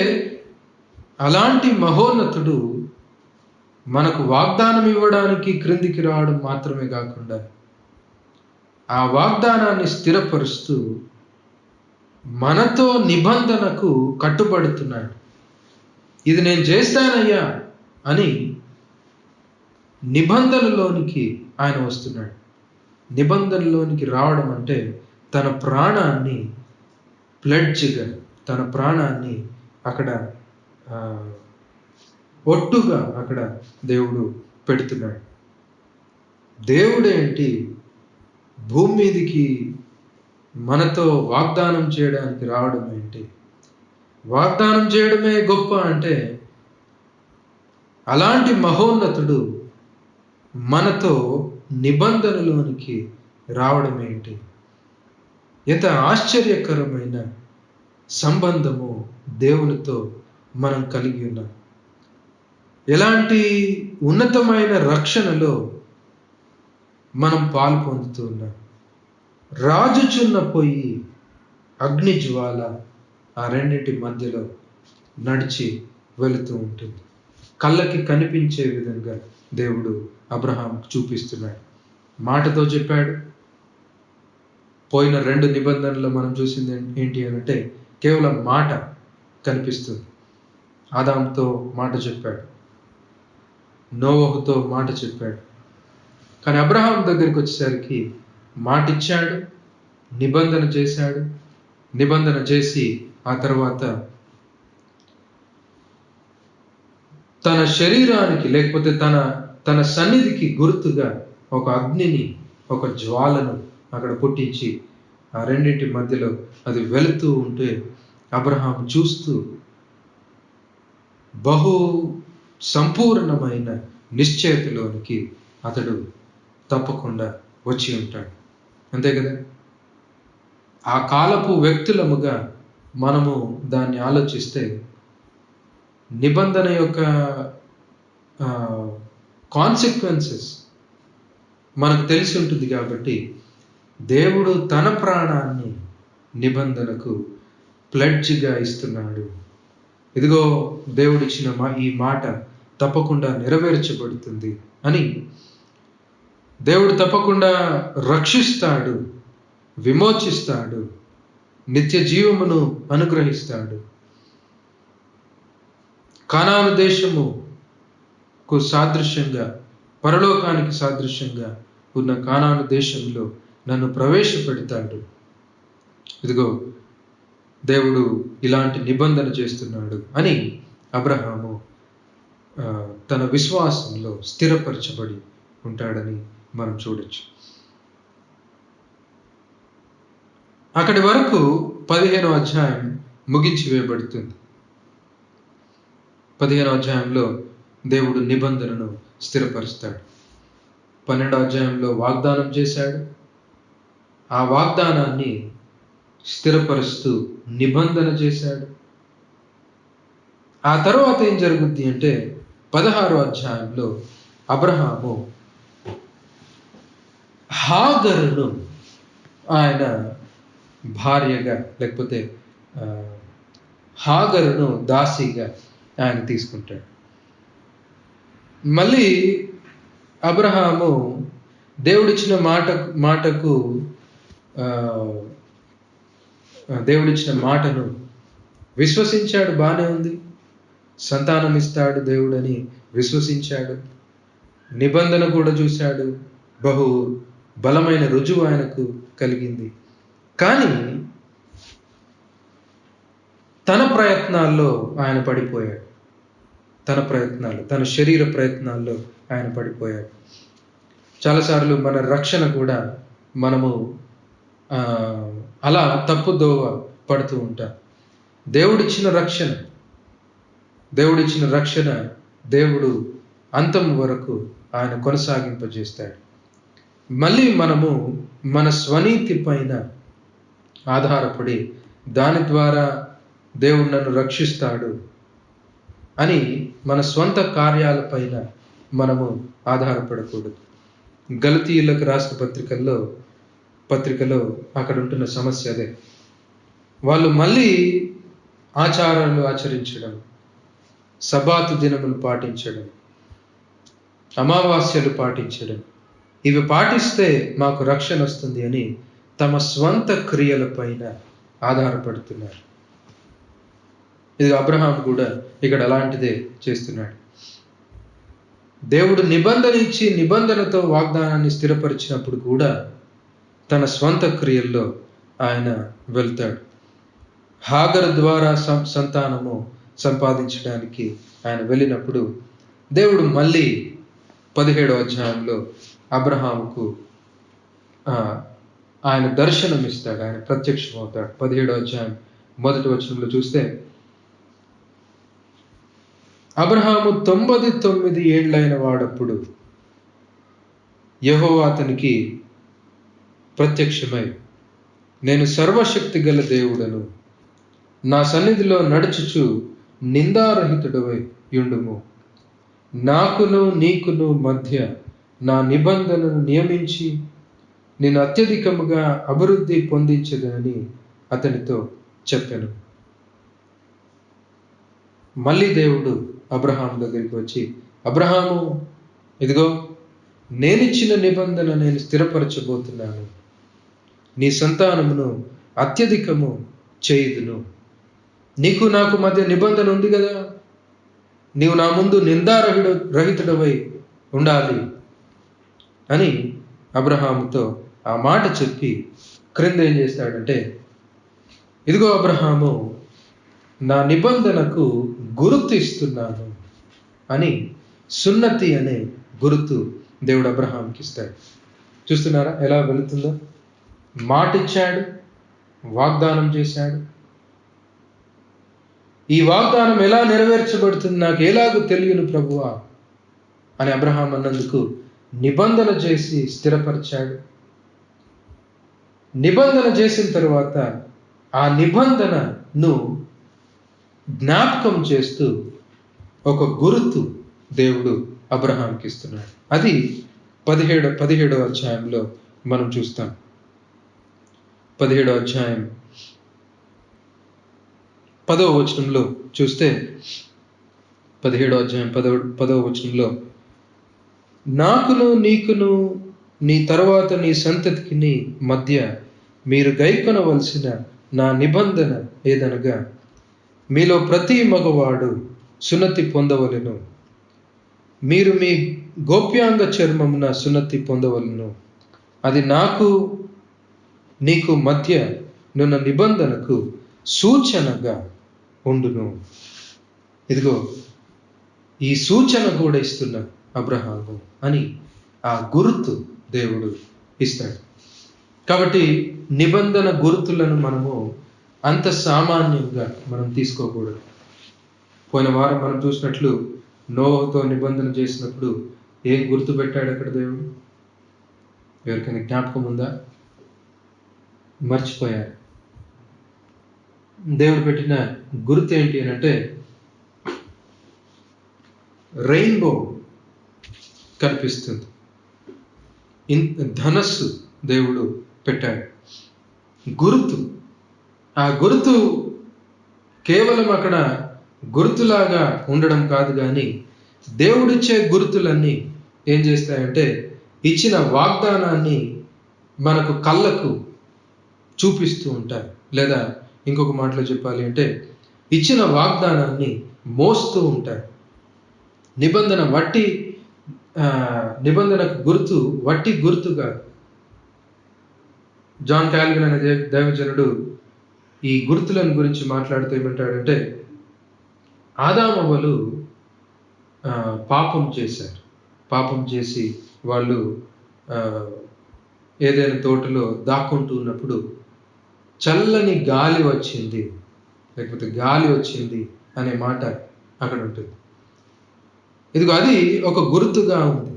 అలాంటి మహోన్నతుడు మనకు వాగ్దానం ఇవ్వడానికి క్రిందికి రావడం మాత్రమే కాకుండా ఆ వాగ్దానాన్ని స్థిరపరుస్తూ మనతో నిబంధనకు కట్టుబడుతున్నాడు. ఇది నేను చేస్తానయ్యా అని నిబంధనలోనికి ఆయన వస్తున్నాడు. నిబంధనలోనికి రావడం అంటే తన ప్రాణాన్ని ప్లెడ్జ్గా, తన ప్రాణాన్ని అక్కడ ఒట్టుగా అక్కడ దేవుడు పెడుతున్నాడు. దేవుడేంటి భూమి మీదికి మనతో వాగ్దానం చేయడానికి రావడం ఏంటి? వాగ్దానం చేయడమే గొప్ప అంటే అలాంటి మహోన్నతుడు మనతో నిబంధనలోనికి రావడం ఏంటి? ఎంత ఆశ్చర్యకరమైన సంబంధము దేవునితో మనం కలిగి ఉన్నాం. ఎలాంటి ఉన్నతమైన రక్షణలో మనం పాలు పొందుతూ ఉన్నాం. రాజుచున్న పొయ్యి అగ్నిజ్వాల ఆ రెండింటి మధ్యలో నడిచి వెళుతూ ఉంటుంది. కళ్ళకి కనిపించే విధంగా దేవుడు అబ్రహాంకు చూపిస్తున్నాడు. మాటతో చెప్పాడు. పోయిన 2 నిబంధనలు మనం చూసింది ఏంటి అంటే కేవలం మాట కనిపిస్తుంది. ఆదాముతో మాట చెప్పాడు, నోవహుతో మాట చెప్పాడు. కానీ అబ్రహాం దగ్గరికి వచ్చేసరికి మాట ఇచ్చాడు, నిబంధన చేశాడు. నిబంధన చేసి ఆ తర్వాత తన శరీరానికి లేకపోతే తన సన్నిధికి గుర్తుగా ఒక అగ్నిని, ఒక జ్వాలను అక్కడ పుట్టించి ఆ రెండింటి మధ్యలో అది వెళుతూ ఉంటే అబ్రహాం చూస్తూ బహు సంపూర్ణమైన నిశ్చయతలోనికి అతడు తప్పకుండా వచ్చి ఉంటాడు. అంతే కదా. ఆ కాలపు వ్యక్తులముగా మనము దాన్ని ఆలోచిస్తే నిబంధన యొక్క కాన్సిక్వెన్సెస్ మనకు తెలిసి ఉంటుంది. కాబట్టి దేవుడు తన ప్రాణాన్ని నిబంధనకు ప్లెడ్జ్గా ఇస్తున్నాడు. ఇదిగో దేవుడిచ్చిన ఈ మాట తప్పకుండా నెరవేర్చబడుతుంది అని, దేవుడు తప్పకుండా రక్షిస్తాడు, విమోచిస్తాడు, నిత్య జీవమును అనుగ్రహిస్తాడు. కానాను దేశముకు సాదృశ్యంగా, పరలోకానికి సాదృశ్యంగా ఉన్న కానాను దేశంలో నన్ను ప్రవేశపెడతాడు. ఇదిగో దేవుడు ఇలాంటి నిబంధన చేస్తున్నాడు అని అబ్రహాము తన విశ్వాసంలో స్థిరపరచబడి ఉంటాడని మనం చూడొచ్చు. అక్కడి వరకు 15వ అధ్యాయం ముగించి వేయబడుతుంది. 15వ అధ్యాయంలో దేవుడు నిబంధనను స్థిరపరుస్తాడు. 12వ అధ్యాయంలో వాగ్దానం చేశాడు. ఆ వాగ్దానాన్ని స్థిరపరుస్తూ నిబంధన చేశాడు. ఆ తర్వాత ఏం జరుగుద్ది అంటే 16వ అధ్యాయంలో అబ్రహాము హాగరును ఆయన భార్యగా, లేకపోతే హాగరును దాసిగా ఆయన తీసుకుంటాడు. మళ్ళీ అబ్రహాము దేవుడిచ్చిన మాటను విశ్వసించాడు. బానే ఉంది, సంతానం ఇస్తాడు దేవుడని విశ్వసించాడు. నిబంధన కూడా చూశాడు. బహు బలమైన రుజువు ఆయనకు కలిగింది. కానీ తన ప్రయత్నాల్లో ఆయన పడిపోయాడు. తన శరీర ప్రయత్నాల్లో ఆయన పడిపోయాడు. చాలాసార్లు మన రక్షణ కూడా మనము అలా తప్పుదోవ పడుతూ ఉంటాం. దేవుడిచ్చిన రక్షణ దేవుడు అంతం వరకు ఆయన కొనసాగింపజేస్తాడు. మళ్ళీ మనము మన స్వనీతి పైన ఆధారపడి దాని ద్వారా దేవుడు నన్ను రక్షిస్తాడు అని మన స్వంత కార్యాలపైన మనము ఆధారపడకూడదు. గలతీయులకు రాసిన పత్రికలో అక్కడ ఉంటున్న సమస్య అదే. వాళ్ళు మళ్ళీ ఆచారాలు ఆచరించడం, సబాతు దినములు పాటించడం, అమావాస్యలు పాటించడం, ఇవి పాటిస్తే మాకు రక్షణ వస్తుంది అని తమ స్వంత క్రియల పైన ఆధారపడుతున్నారు. ఇది అబ్రహాం కూడా ఇక్కడ అలాంటిదే చేస్తున్నాడు. దేవుడు నిబంధన ఇచ్చి నిబంధనతో వాగ్దానాన్ని స్థిరపరిచినప్పుడు కూడా తన స్వంత క్రియల్లో ఆయన వెళ్తాడు. హాగరు ద్వారా సంతానము సంపాదించడానికి ఆయన వెళ్ళినప్పుడు దేవుడు మళ్ళీ 17వ అధ్యాయంలో అబ్రహాముకు ఆయన దర్శనం ఇస్తాడు. ఆయన ప్రత్యక్షం అవుతాడు. 17వ అధ్యాయం 1వ వచనంలో చూస్తే, అబ్రహాము 99 ఏళ్లైన వాడప్పుడు యెహోవా అతనికి ప్రత్యక్షమై, నేను సర్వశక్తి గల దేవుడను, నా సన్నిధిలో నడుచుచు నిందారహితుడవై యుండుము, నాకును నీకును మధ్య నా నిబంధనను నియమించి నేను అత్యధికముగా అభివృద్ధి పొందించదనని అతనితో చెప్పాను. మళ్ళీ దేవుడు అబ్రహాం దగ్గరికి వచ్చి, అబ్రహాము, ఇదిగో నేనిచ్చిన నిబంధన నేను స్థిరపరచబోతున్నాను, నీ సంతానమును అత్యధికము చేయుదును, నీకు నాకు మధ్య నిబంధన ఉంది కదా, నీవు నా ముందు నిందారహితుడవై ఉండాలి అని అబ్రహాముతో ఆ మాట చెప్పి క్రింద ఏం చేస్తాడంటే, ఇదిగో అబ్రహాము, నా నిబంధనకు గుర్తు ఇస్తున్నాను అని సున్నతి అనే గుర్తు దేవుడు అబ్రహాంకి ఇస్తాడు. చూస్తున్నారా ఎలా వెళుతుందో? మాట ఇచ్చాడు, వాగ్దానం చేశాడు. ఈ వాగ్దానం ఎలా నెరవేర్చబడుతుంది నాకు ఎలాగో తెలియను ప్రభువా అని అబ్రహాం అన్నందుకు నిబంధన చేసి స్థిరపరిచాడు. నిబంధన చేసిన తరువాత ఆ నిబంధనను జ్ఞాపకం చేస్తూ ఒక గుర్తు దేవుడు అబ్రహాంకి ఇస్తున్నాడు. అది 17వ అధ్యాయంలో మనం చూస్తాం. 17వ అధ్యాయం 10వ వచనంలో చూస్తే, 17వ అధ్యాయం 10వ వచనంలో, నాకును నీకును నీ తర్వాత నీ సంతతికి మధ్య మీరు గైకొనవలసిన నా నిబంధన ఏదనగా, మీలో ప్రతి మగవాడు సున్నతి పొందవలెను, మీరు మీ గోప్యాంగ చర్మమున సున్నతి పొందవలెను, అది నాకు నీకు మధ్య నున్న నిబంధనకు సూచనగా ఉండును. ఇదిగో ఈ సూచన కూడా ఇస్తున్న అబ్రహాము అని ఆ గుర్తు దేవుడు ఇస్తాడు. కాబట్టి నిబంధన గుర్తులను మనము అంత సామాన్యంగా మనం తీసుకోకూడదు. పోయిన వారం మనం చూసినట్లు నోహుతో నిబంధన చేసినప్పుడు ఏం గుర్తు పెట్టాడు అక్కడ దేవుడు? ఎవరికైనా జ్ఞాపకం ఉందా? మర్చిపోయారు. దేవుడు పెట్టిన గుర్తు ఏంటి అని అంటే రెయిన్బో కనిపిస్తుంది. ధనస్సు దేవుడు పెట్టాడు. గుర్తు, ఆ గుర్తు కేవలం అక్కడ గుర్తులాగా ఉండడం కాదు, కానీ దేవుడిచ్చే గుర్తులన్నీ ఏం చేస్తాయంటే ఇచ్చిన వాగ్దానాన్ని మనకు కళ్ళకు చూపిస్తూ ఉంటారు. లేదా ఇంకొక మాటలో చెప్పాలి అంటే ఇచ్చిన వాగ్దానాన్ని మోస్తూ ఉంటారు. నిబంధనకు గుర్తు వట్టి గుర్తు కాదు. జాన్ కాల్విన్ అనే దైవజనుడు ఈ గుర్తులను గురించి మాట్లాడుతూ ఏమంటాడంటే, ఆదామవ్వలు పాపం చేశారు. పాపం చేసి వాళ్ళు ఏదైనా తోటలో దాక్కుంటూ ఉన్నప్పుడు చల్లని గాలి వచ్చింది, లేకపోతే గాలి వచ్చింది అనే మాట అక్కడ ఉంటుంది. ఇదిగో అది ఒక గుర్తుగా ఉంది.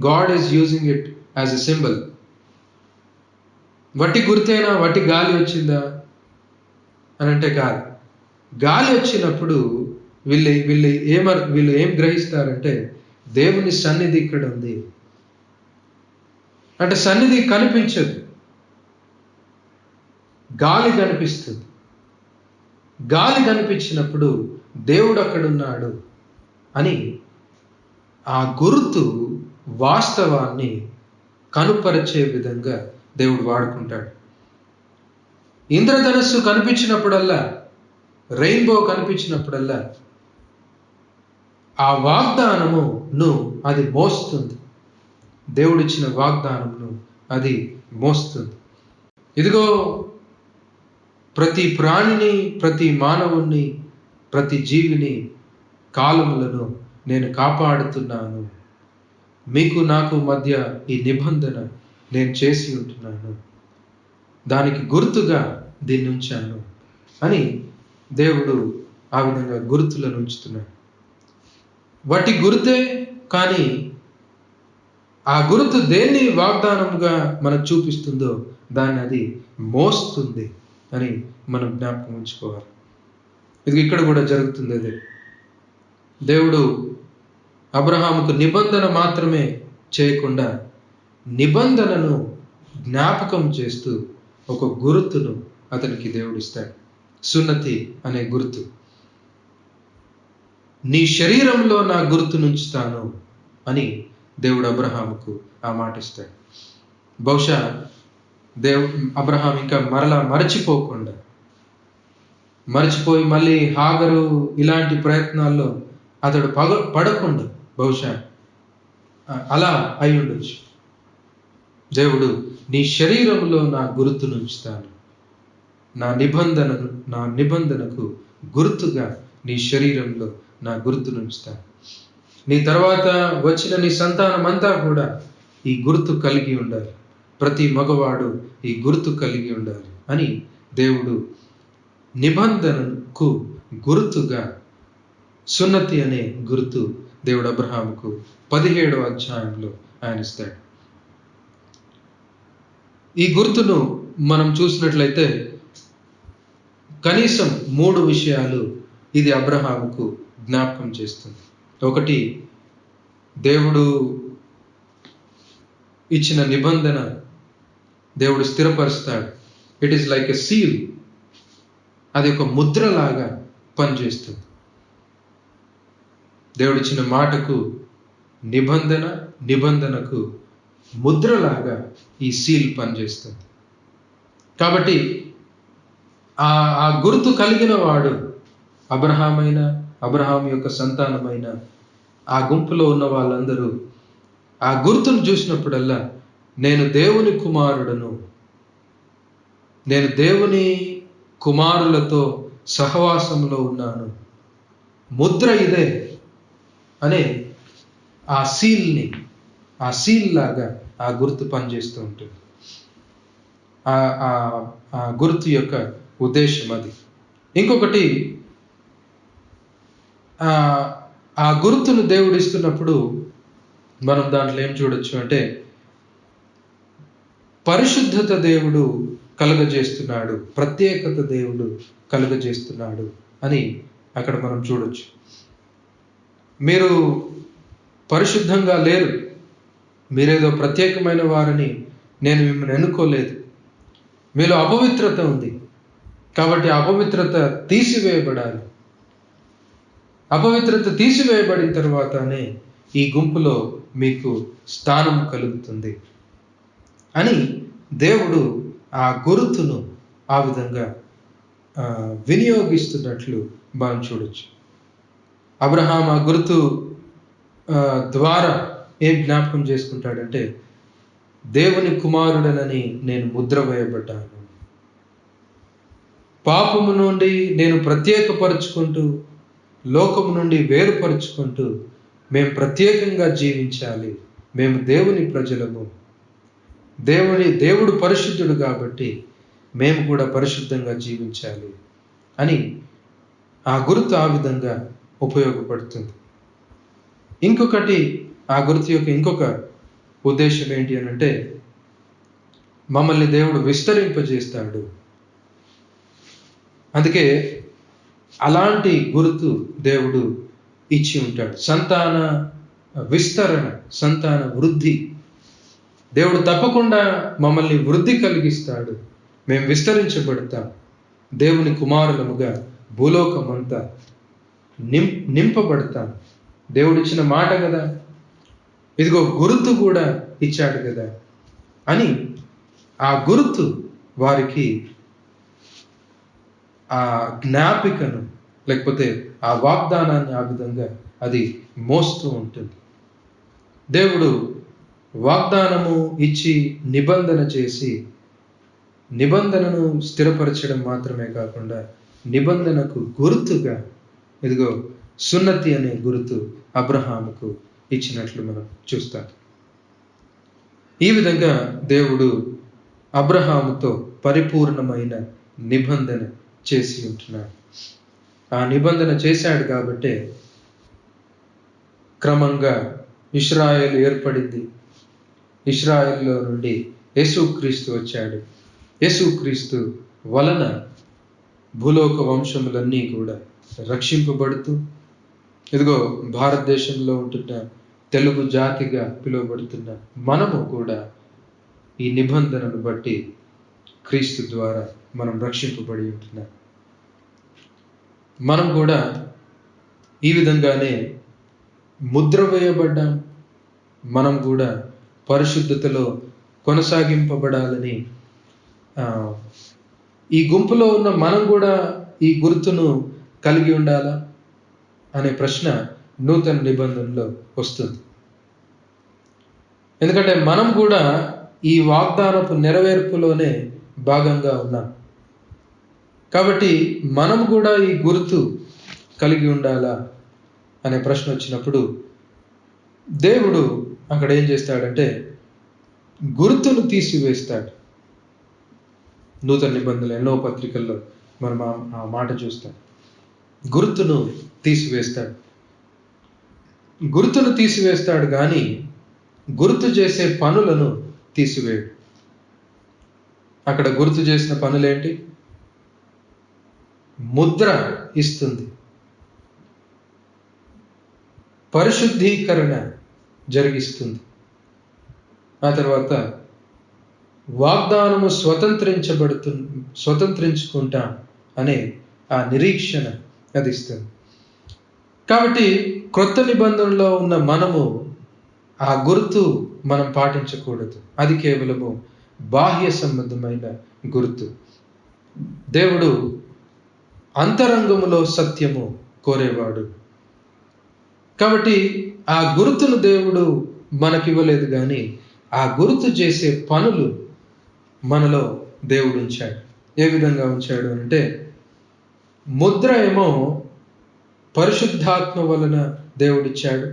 God is using it as a symbol. వట్టి గుర్తేనా, వట్టి గాలి వచ్చిందా అని అంటే కాదు. గాలి వచ్చినప్పుడు వీళ్ళు ఏం గ్రహిస్తారంటే దేవుని సన్నిధి ఇక్కడ ఉంది అంటే సన్నిధి కనిపించదు, గాలి కనిపిస్తుంది. గాలి కనిపించినప్పుడు దేవుడు అక్కడున్నాడు అని ఆ గుర్తు వాస్తవాన్ని కనుపరిచే విధంగా దేవుడు వాడుకుంటాడు. ఇంద్రధనస్సు కనిపించినప్పుడల్లా, రెయిన్బో కనిపించినప్పుడల్లా ఆ వాగ్దానమును అది మోస్తుంది. దేవుడిచ్చిన వాగ్దానమును అది మోస్తుంది. ఇదిగో ప్రతి ప్రాణిని, ప్రతి మానవుణ్ణి, ప్రతి జీవిని, కాలములను నేను కాపాడుతున్నాను. మీకు నాకు మధ్య ఈ నిబంధన నేను చేసి ఉంటున్నాను, దానికి గుర్తుగా దీన్ని ఉంచాను అని దేవుడు ఆ విధంగా గుర్తులను ఉంచుతున్నాడు. వాటి గుర్తే, కానీ ఆ గుర్తు దేన్ని వాగ్దానముగా మనకు చూపిస్తుందో దాన్ని అది మోస్తుంది అని మనం జ్ఞాపకం ఉంచుకోవాలి. ఇది ఇక్కడ కూడా జరుగుతుంది. అదే దేవుడు అబ్రహాముకు నిబంధన మాత్రమే చేయకుండా నిబంధనను జ్ఞాపకం చేస్తూ ఒక గుర్తును అతనికి దేవుడు ఇస్తాడు. సున్నతి అనే గుర్తు. నీ శరీరంలో నా గుర్తునుంచుతాను అని దేవుడు అబ్రహాముకు ఆ మాట ఇస్తాడు. బహుశా అబ్రహాం ఇంకా మరలా మరచిపోయి మళ్ళీ హాగరు ఇలాంటి ప్రయత్నాల్లో అతడు పడకుండా బహుశా అలా అయి ఉండొచ్చు. దేవుడు నీ శరీరంలో నా గుర్తునుంచుతాను, నా నిబంధనకు గుర్తుగా నీ శరీరంలో నా గుర్తునుంచుతాను. నీ తర్వాత వచ్చిన నీ సంతానం అంతా కూడా ఈ గుర్తు కలిగి ఉండాలి. ప్రతి మగవాడు ఈ గుర్తు కలిగి ఉండాలి అని దేవుడు నిబంధనకు గుర్తుగా సున్నతి అనే గుర్తు దేవుడు అబ్రహాముకు 17వ అధ్యాయంలో ఆయన ఇస్తాడు. ఈ గుర్తును మనం చూసినట్లయితే కనీసం 3 విషయాలు ఇది అబ్రహాముకు జ్ఞాపకం చేస్తుంది. ఒకటి, దేవుడు ఇచ్చిన నిబంధన దేవుడు స్థిరపరుస్తాడు. It is like a seal. అది ఒక ముద్రలాగా పనిచేస్తుంది. దేవుడు ఇచ్చిన మాటకు నిబంధనకు ముద్రలాగా ఈ సీల్ పనిచేస్తుంది. కాబట్టి ఆ గుర్తు కలిగిన వాడు అబ్రహాం యొక్క సంతానమైన ఆ గుంపులో ఉన్న వాళ్ళందరూ ఆ గుర్తును చూసినప్పుడల్లా నేను దేవుని కుమారుడను, నేను దేవుని కుమారులతో సహవాసంలో ఉన్నాను, ముద్ర ఇదే అనే ఆ సీల్ లాగా ఆ గుర్తు పనిచేస్తూ ఉంటుంది. ఆ గుర్తు యొక్క ఉద్దేశం అది. ఇంకొకటి, ఆ గుర్తును దేవుడు ఇస్తున్నప్పుడు మనం దాంట్లో ఏం చూడొచ్చు అంటే, పరిశుద్ధత దేవుడు కలుగజేస్తున్నాడు, ప్రత్యేకత దేవుడు కలుగజేస్తున్నాడు అని అక్కడ మనం చూడొచ్చు. మీరు పరిశుద్ధంగా లేరు, మీరేదో ప్రత్యేకమైన వారని నేను మిమ్మల్ని ఎన్నుకోలేదు, మీలో అపవిత్రత ఉంది, కాబట్టి అపవిత్రత తీసివేయబడాలి. అపవిత్రత తీసివేయబడిన తర్వాతనే ఈ గుంపులో మీకు స్థానం కలుగుతుంది అని దేవుడు ఆ గుర్తును ఆ విధంగా వినియోగిస్తున్నట్లు మనం చూడొచ్చు. అబ్రహాం ఆ గుర్తు ద్వారా ఏం జ్ఞాపకం చేసుకుంటాడంటే, దేవుని కుమారుడనని నేను ముద్ర వేయబడ్డాను, పాపము నుండి నేను ప్రత్యేకపరుచుకుంటూ, లోకము నుండి వేరుపరుచుకుంటూ మేము ప్రత్యేకంగా జీవించాలి, మేము దేవుని ప్రజలము, దేవుడు పరిశుద్ధుడు కాబట్టి మేము కూడా పరిశుద్ధంగా జీవించాలి అని ఆ గుర్తు ఆ విధంగా ఉపయోగపడుతుంది. ఇంకొకటి, ఆ గుర్తు యొక్క ఇంకొక ఉద్దేశం ఏంటి అని అంటే, మమ్మల్ని దేవుడు విస్తరింపజేస్తాడు. అందుకే అలాంటి గుర్తు దేవుడు ఇచ్చి ఉంటాడు. సంతాన విస్తరణ, సంతాన వృద్ధి. దేవుడు తప్పకుండా మమ్మల్ని వృద్ధి కలిగిస్తాడు, మేము విస్తరించబడతాం, దేవుని కుమారులముగా భూలోకమంతా నింపబడతాం. దేవుడు ఇచ్చిన మాట కదా, ఇదిగో గుర్తు కూడా ఇచ్చాడు కదా అని ఆ గుర్తు వారికి ఆ జ్ఞాపికను, లేకపోతే ఆ వాగ్దానాన్ని ఆ విధంగా అది మోస్తూ ఉంటుంది. దేవుడు వాగ్దానము ఇచ్చి నిబంధన చేసి, నిబంధనను స్థిరపరచడం మాత్రమే కాకుండా నిబంధనకు గుర్తుగా ఇదిగో సున్నతి అనే గుర్తు అబ్రహాముకు ఇచ్చినట్లు మనం చూస్తాం. ఈ విధంగా దేవుడు అబ్రహాముతో పరిపూర్ణమైన నిబంధన చేసి ఉంటున్నాడు. ఆ నిబంధన చేశాడు కాబట్టే క్రమంగా ఇశ్రాయేలు ఏర్పడింది. ఇశ్రాయేలులో నుండి యేసుక్రీస్తు వచ్చాడు. యేసుక్రీస్తు వలన భూలోక వంశములన్నీ కూడా రక్షింపబడుతూ, ఇదిగో భారతదేశంలో ఉంటున్న తెలుగు జాతిగా పిలువబడుతున్న మనము కూడా ఈ నిబంధనను బట్టి క్రీస్తు ద్వారా మనం రక్షింపబడి ఉంటున్నాం. మనం కూడా ఈ విధంగానే ముద్ర వేయబడ్డాం. మనం కూడా పరిశుద్ధతలో కొనసాగింపబడాలని, ఈ గుంపులో ఉన్న మనం కూడా ఈ గుర్తును కలిగి ఉండాలా అనే ప్రశ్న నూతన నిబంధనలో వస్తుంది. ఎందుకంటే మనం కూడా ఈ వాగ్దానపు నెరవేర్పులోనే భాగంగా ఉన్నాం. కాబట్టి మనం కూడా ఈ గుర్తు కలిగి ఉండాలా అనే ప్రశ్న వచ్చినప్పుడు దేవుడు అక్కడ ఏం చేస్తాడంటే గుర్తును తీసివేస్తాడు. నూతన నిబంధనలు ఎన్నో పత్రికల్లో మనం ఆ మాట చూస్తాం. గుర్తును తీసివేస్తాడు. గుర్తును తీసివేస్తాడు కానీ గుర్తు చేసే పనులను తీసివేయడు. అక్కడ గుర్తు చేసిన పనులేంటి? ముద్ర ఇస్తుంది, పరిశుద్ధీకరణ జరిగిస్తుంది, ఆ తర్వాత వాగ్దానము స్వతంత్రించుకుంటాం అనే ఆ నిరీక్షణ అది ఇస్తుంది. కాబట్టి క్రొత్త నిబంధనలో ఉన్న మనము ఆ గుర్తు మనం పాటించకూడదు. అది కేవలము బాహ్య సంబంధమైన గుర్తు. దేవుడు అంతరంగములో సత్యము కోరేవాడు. కాబట్టి ఆ గుర్తును దేవుడు మనకివ్వలేదు కానీ ఆ గుర్తు చేసే పనులు మనలో దేవుడు ఉంచాడు. ఏ విధంగా ఉంచాడు అంటే, ముద్ర ఏమో పరిశుద్ధాత్మ వలన దేవుడిచ్చాడు.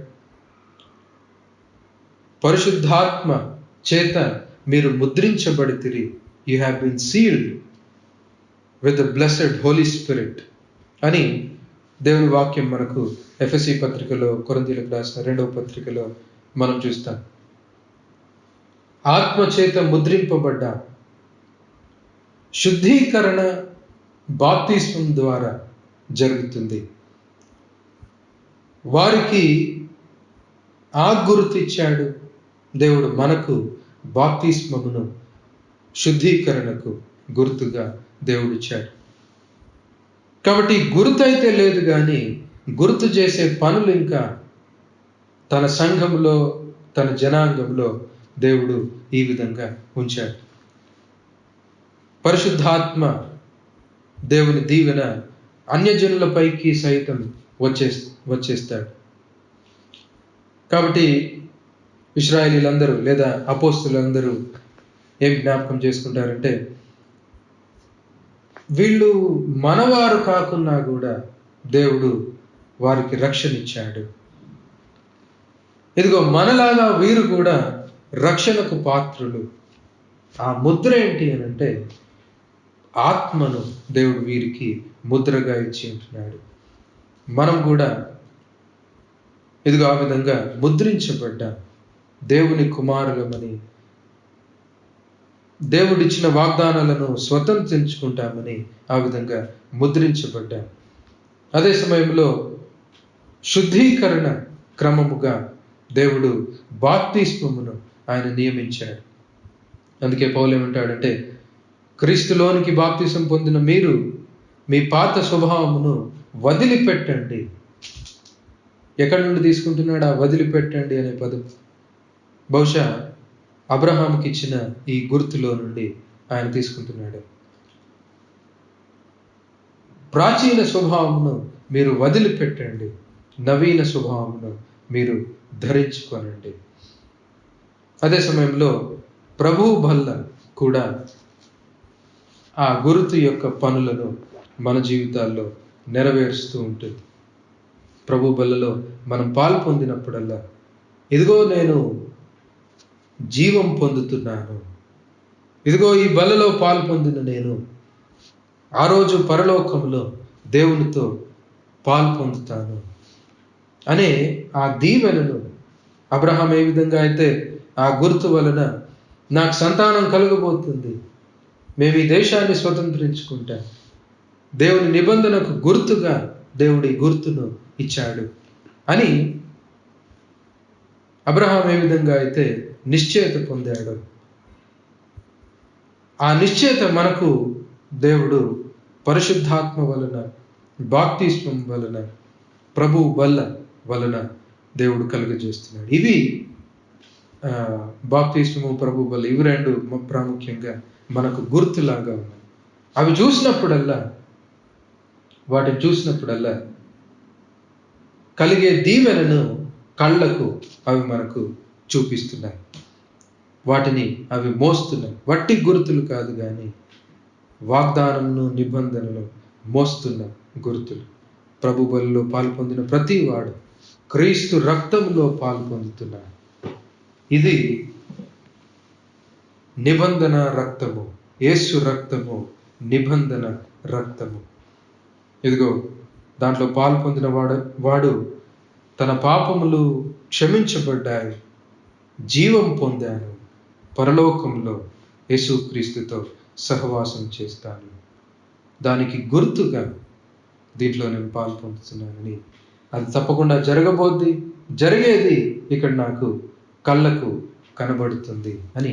పరిశుద్ధాత్మ చేత మీరు ముద్రించబడితిరి. You have been sealed with the blessed holy spirit అని దేవుని వాక్యం మనకు ఎఫెసీ పత్రికలో, కొరింథీయులకు రాసిన 2వ పత్రికలో మనం చూస్తాం. ఆత్మ చేత ముద్రింపబడ్డ శుద్ధీకరణ బాప్తిస్మం ద్వారా జరుగుతుంది. వారికి ఆ గుర్తు ఇచ్చాడు దేవుడు. మనకు బాప్తిస్మమును శుద్ధీకరణకు గుర్తుగా దేవుడిచ్చాడు. కాబట్టి గుర్తు అయితే లేదు, కానీ గుర్తు చేసే పనులు ఇంకా తన సంఘంలో, తన జనాంగంలో దేవుడు ఈ విధంగా ఉంచాడు. పరిశుద్ధాత్మ దేవుని దీవెన అన్యజనులపైకి సైతం వచ్చేస్తాడు. కాబట్టి ఇశ్రాయేలీలందరూ లేదా అపోస్తులందరూ ఏం జ్ఞాపకం చేసుకుంటారంటే, వీళ్ళు మనవారు కాకున్నా కూడా దేవుడు వారికి రక్షణ ఇచ్చాడు. ఇదిగో మనలాగా వీరు కూడా రక్షణకు పాత్రులు. ఆ ముద్ర ఏంటి అని అంటే, ఆత్మను దేవుడు వీరికి ముద్రగా ఇచ్చి ఉంటున్నాడు. మనం కూడా ఇదిగో ఆ విధంగా ముద్రించబడ్డ దేవుని కుమారులమని, దేవుడిచ్చిన వాగ్దానాలను స్వతంత్రించుకుంటామని ఆ విధంగా ముద్రించబడ్డాం. అదే సమయంలో శుద్ధీకరణ క్రమముగా దేవుడు బాప్తిస్మమును ఆయన నియమించాడు. అందుకే పౌలు ఏమంటాడంటే, క్రీస్తులోనికి బాప్తిసం పొందిన మీరు మీ పాత స్వభావమును వదిలిపెట్టండి. ఎక్కడి నుండి తీసుకుంటున్నాడు ఆ వదిలిపెట్టండి అనే పదం? బహుశా అబ్రహాముకి ఇచ్చిన ఈ గుర్తులో నుండి ఆయన తీసుకుంటున్నాడు. ప్రాచీన స్వభావమును మీరు వదిలిపెట్టండి, నవీన స్వభావమును మీరు ధరించుకోనండి. అదే సమయంలో ప్రభువు బల్ల కూడా ఆ గుర్తు యొక్క పనులను మన జీవితాల్లో నెరవేరుస్తూ ఉంటుంది. ప్రభు బల్లలో మనం పాలు పొందినప్పుడల్లా, ఇదిగో నేను జీవం పొందుతున్నాను, ఇదిగో ఈ బలలో పాలు పొందిన నేను ఆ రోజు పరలోకంలో దేవునితో పాలు పొందుతాను అనే ఆ దీవెనను అబ్రహాం ఏ విధంగా అయితే ఆ గుర్తు వలన నాకు సంతానం కలగబోతుంది, మేము ఈ దేశాన్ని స్వతంత్రించుకుంటాం, దేవుని నిబంధనకు గుర్తుగా దేవుడి గుర్తును ఇచ్చాడు అని అబ్రహాం ఏ విధంగా అయితే నిశ్చయత పొందాడు, ఆ నిశ్చయత మనకు దేవుడు పరిశుద్ధాత్మ వలన, బాప్తిస్మం వలన, ప్రభువు బల్ల వలన దేవుడు కలుగజేస్తున్నాడు. ఇవి బాప్తిస్మము, ప్రభు బల్ల, ఇవి రెండు ప్రాముఖ్యంగా మనకు గుర్తులాగా ఉన్నాయి. అవి చూసినప్పుడల్లా, వాటిని చూసినప్పుడల్లా కలిగే దీవెనను కళ్ళకు అవి మనకు చూపిస్తున్నాయి, వాటిని అవి మోస్తున్నాయి. వట్టి గుర్తులు కాదు కానీ వాగ్దానమును, నిబంధనలు మోస్తున్న గుర్తులు. ప్రభు బలిలో పాలు పొందిన ప్రతి వాడు క్రీస్తు రక్తంలో పాలు పొందుతున్నాడు. ఇది నిబంధన రక్తము, యేసు రక్తము, నిబంధన రక్తము. ఇదిగో దాంట్లో పాలు పొందిన వాడు తన పాపములు క్షమించబడ్డాయి, జీవం పొందాను, పరలోకంలో యేసుక్రీస్తుతో సహవాసం చేస్తాను, దానికి గుర్తుగా దీంట్లో నేను పాలు పొందుతున్నానని, అది తప్పకుండా జరగబోద్ది, జరిగేది ఇక్కడ నాకు కళ్ళకు కనబడుతుంది అని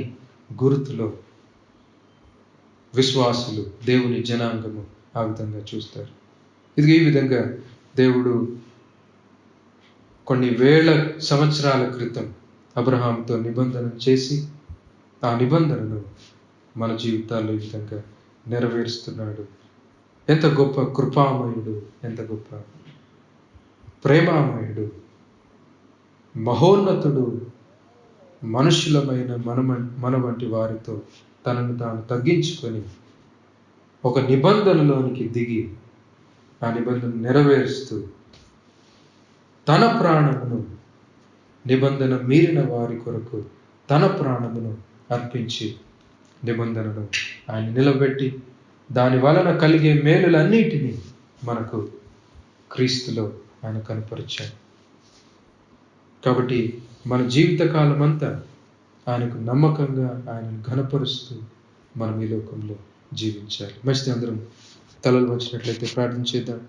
గుర్తులో విశ్వాసులు, దేవుని జనాంగము ఆ విధంగా చూస్తారు. ఇది ఈ విధంగా దేవుడు కొన్ని వేల సంవత్సరాల క్రితం అబ్రహాంతో నిబంధన చేసి ఆ నిబంధనను మన జీవితాల్లో ఈ విధంగా నెరవేరుస్తున్నాడు. ఎంత గొప్ప కృపామయుడు, ఎంత గొప్ప ప్రేమామయుడు, మహోన్నతుడు. మనుషులమైన మన వంటి వారితో తనను తాను తగ్గించుకొని ఒక నిబంధనలోనికి దిగి ఆ నిబంధన నెరవేరుస్తూ తన ప్రాణమును, నిబంధన మీరిన వారి కొరకు తన ప్రాణమును అర్పించి నిబంధనను ఆయన నిలబెట్టి దాని వలన కలిగే మేలులన్నిటినీ మనకు క్రీస్తులో ఆయన కనపరిచాడు. కాబట్టి మన జీవితకాలం అంతా ఆయనకు నమ్మకంగా ఆయనను ఘనపరుస్తూ మనం ఈ లోకంలో జీవించాలి. మంచిది, అందరం తలలు వచ్చినట్లయితే ప్రార్థన చేద్దాం.